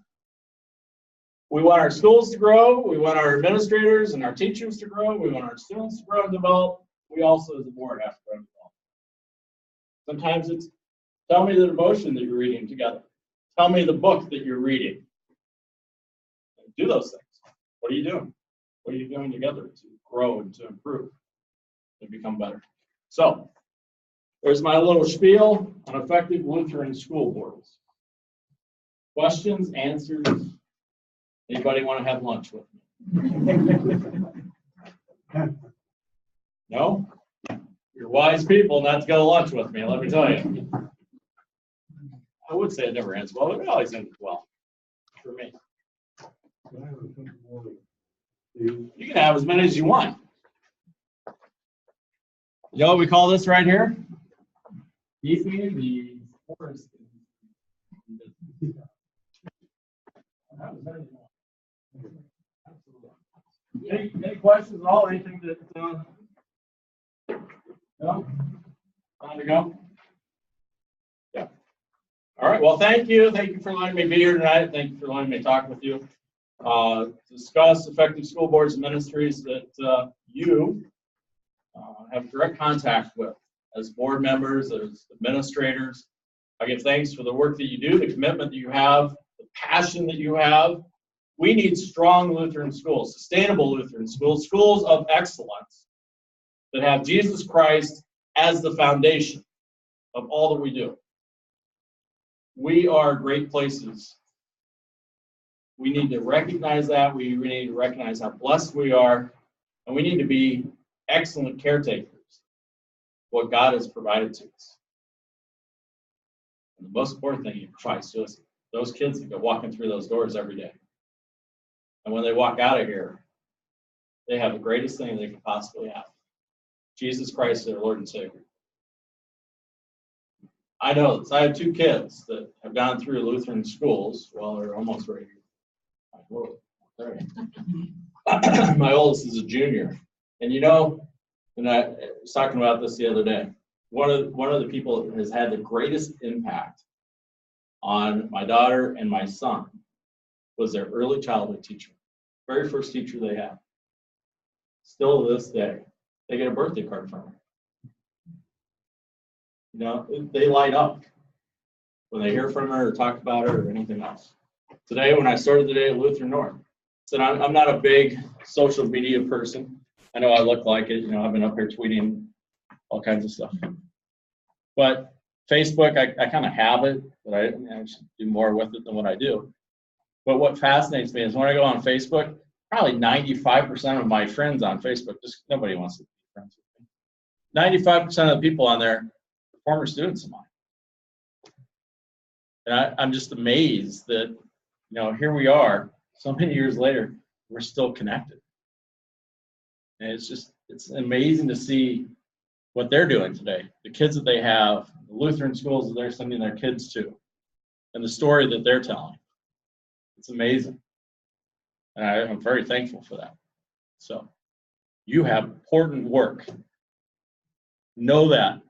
We want our schools to grow. We want our administrators and our teachers to grow. We want our students to grow and develop. We also, as a board, have to grow and develop. Sometimes it's tell me the devotion that you're reading together. Tell me the book that you're reading. Do those things. What are you doing? What are you doing together to grow and to improve and become better? So, there's my little spiel on effective Lutheran school boards. Questions, answers? Anybody want to have lunch with me? No? You're wise people not to go to lunch with me, let me tell you. I would say it never ends well, but it always ends well for me. You can have as many as you want. You know what we call this right here? Keeping the forest. Any questions at all? Anything that no? Time to go? Yeah. All right. Well, thank you. Thank you for letting me be here tonight. Thank you for letting me talk with you. Discuss effective school boards and ministries that you have direct contact with as board members, as administrators. I give thanks for the work that you do, the commitment that you have, the passion that you have. We need strong Lutheran schools, sustainable Lutheran schools, schools of excellence that have Jesus Christ as the foundation of all that we do. We are great places. We need to recognize that. We need to recognize how blessed we are, and we need to be excellent caretakers of what God has provided to us. And the most important thing He provides to us, those kids that go walking through those doors every day. And when they walk out of here, they have the greatest thing they could possibly have. Jesus Christ, their Lord and Savior. I know this. I have two kids that have gone through Lutheran schools. Well, they're almost ready. Whoa, there. My oldest is a junior. And you know, and I was talking about this the other day, one of the people that has had the greatest impact on my daughter and my son was their early childhood teacher. Very first teacher they had. Still to this day, they get a birthday card from her. You know, they light up when they hear from her or talk about her or anything else. Today, when I started the day at Lutheran North, I said I'm not a big social media person. I know I look like it. You know, I've been up here tweeting all kinds of stuff. But Facebook, I kind of have it, but I should do more with it than what I do. But what fascinates me is when I go on Facebook, probably 95% of my friends on Facebook, just nobody wants to be friends with me. 95% of the people on there are former students of mine. And I'm just amazed that, you know, here we are, so many years later, we're still connected. And it's amazing to see what they're doing today, the kids that they have, the Lutheran schools that they're sending their kids to, and the story that they're telling. It's amazing. And I'm very thankful for that. So you have important work. Know that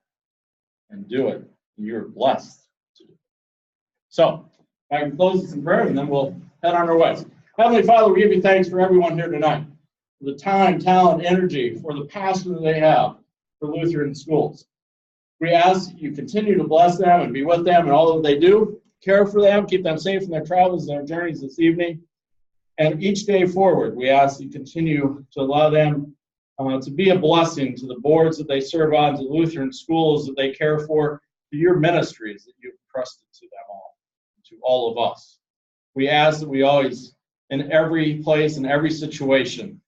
and do it. You're blessed to do it. So I can close this in prayer and then we'll head on our way. Heavenly Father, we give you thanks for everyone here tonight, for the time, talent, energy, for the passion that they have for Lutheran schools. We ask that you continue to bless them and be with them in all that they do. Care for them, keep them safe in their travels and their journeys this evening. And each day forward, we ask you continue to allow them to be a blessing to the boards that they serve on, to Lutheran schools that they care for, to your ministries that you've trusted to them all, to all of us. We ask that we always, in every place, in every situation,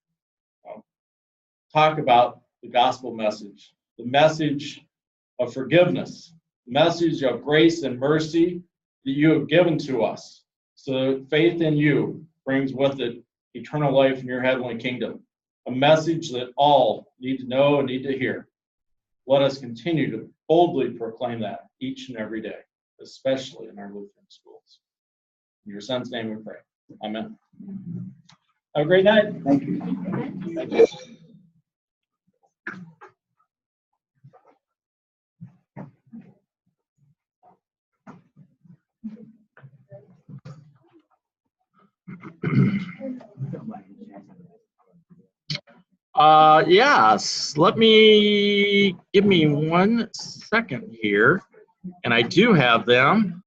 talk about the gospel message, the message of forgiveness, message of grace and mercy that you have given to us. So faith in you brings with it eternal life in your heavenly kingdom, a message that all need to know and need to hear. Let us continue to boldly proclaim that each and every day, especially in our Lutheran schools. In your son's name we pray. Amen. Have a great night. Thank you. Thank you. Yes, give me 1 second here. And I do have them.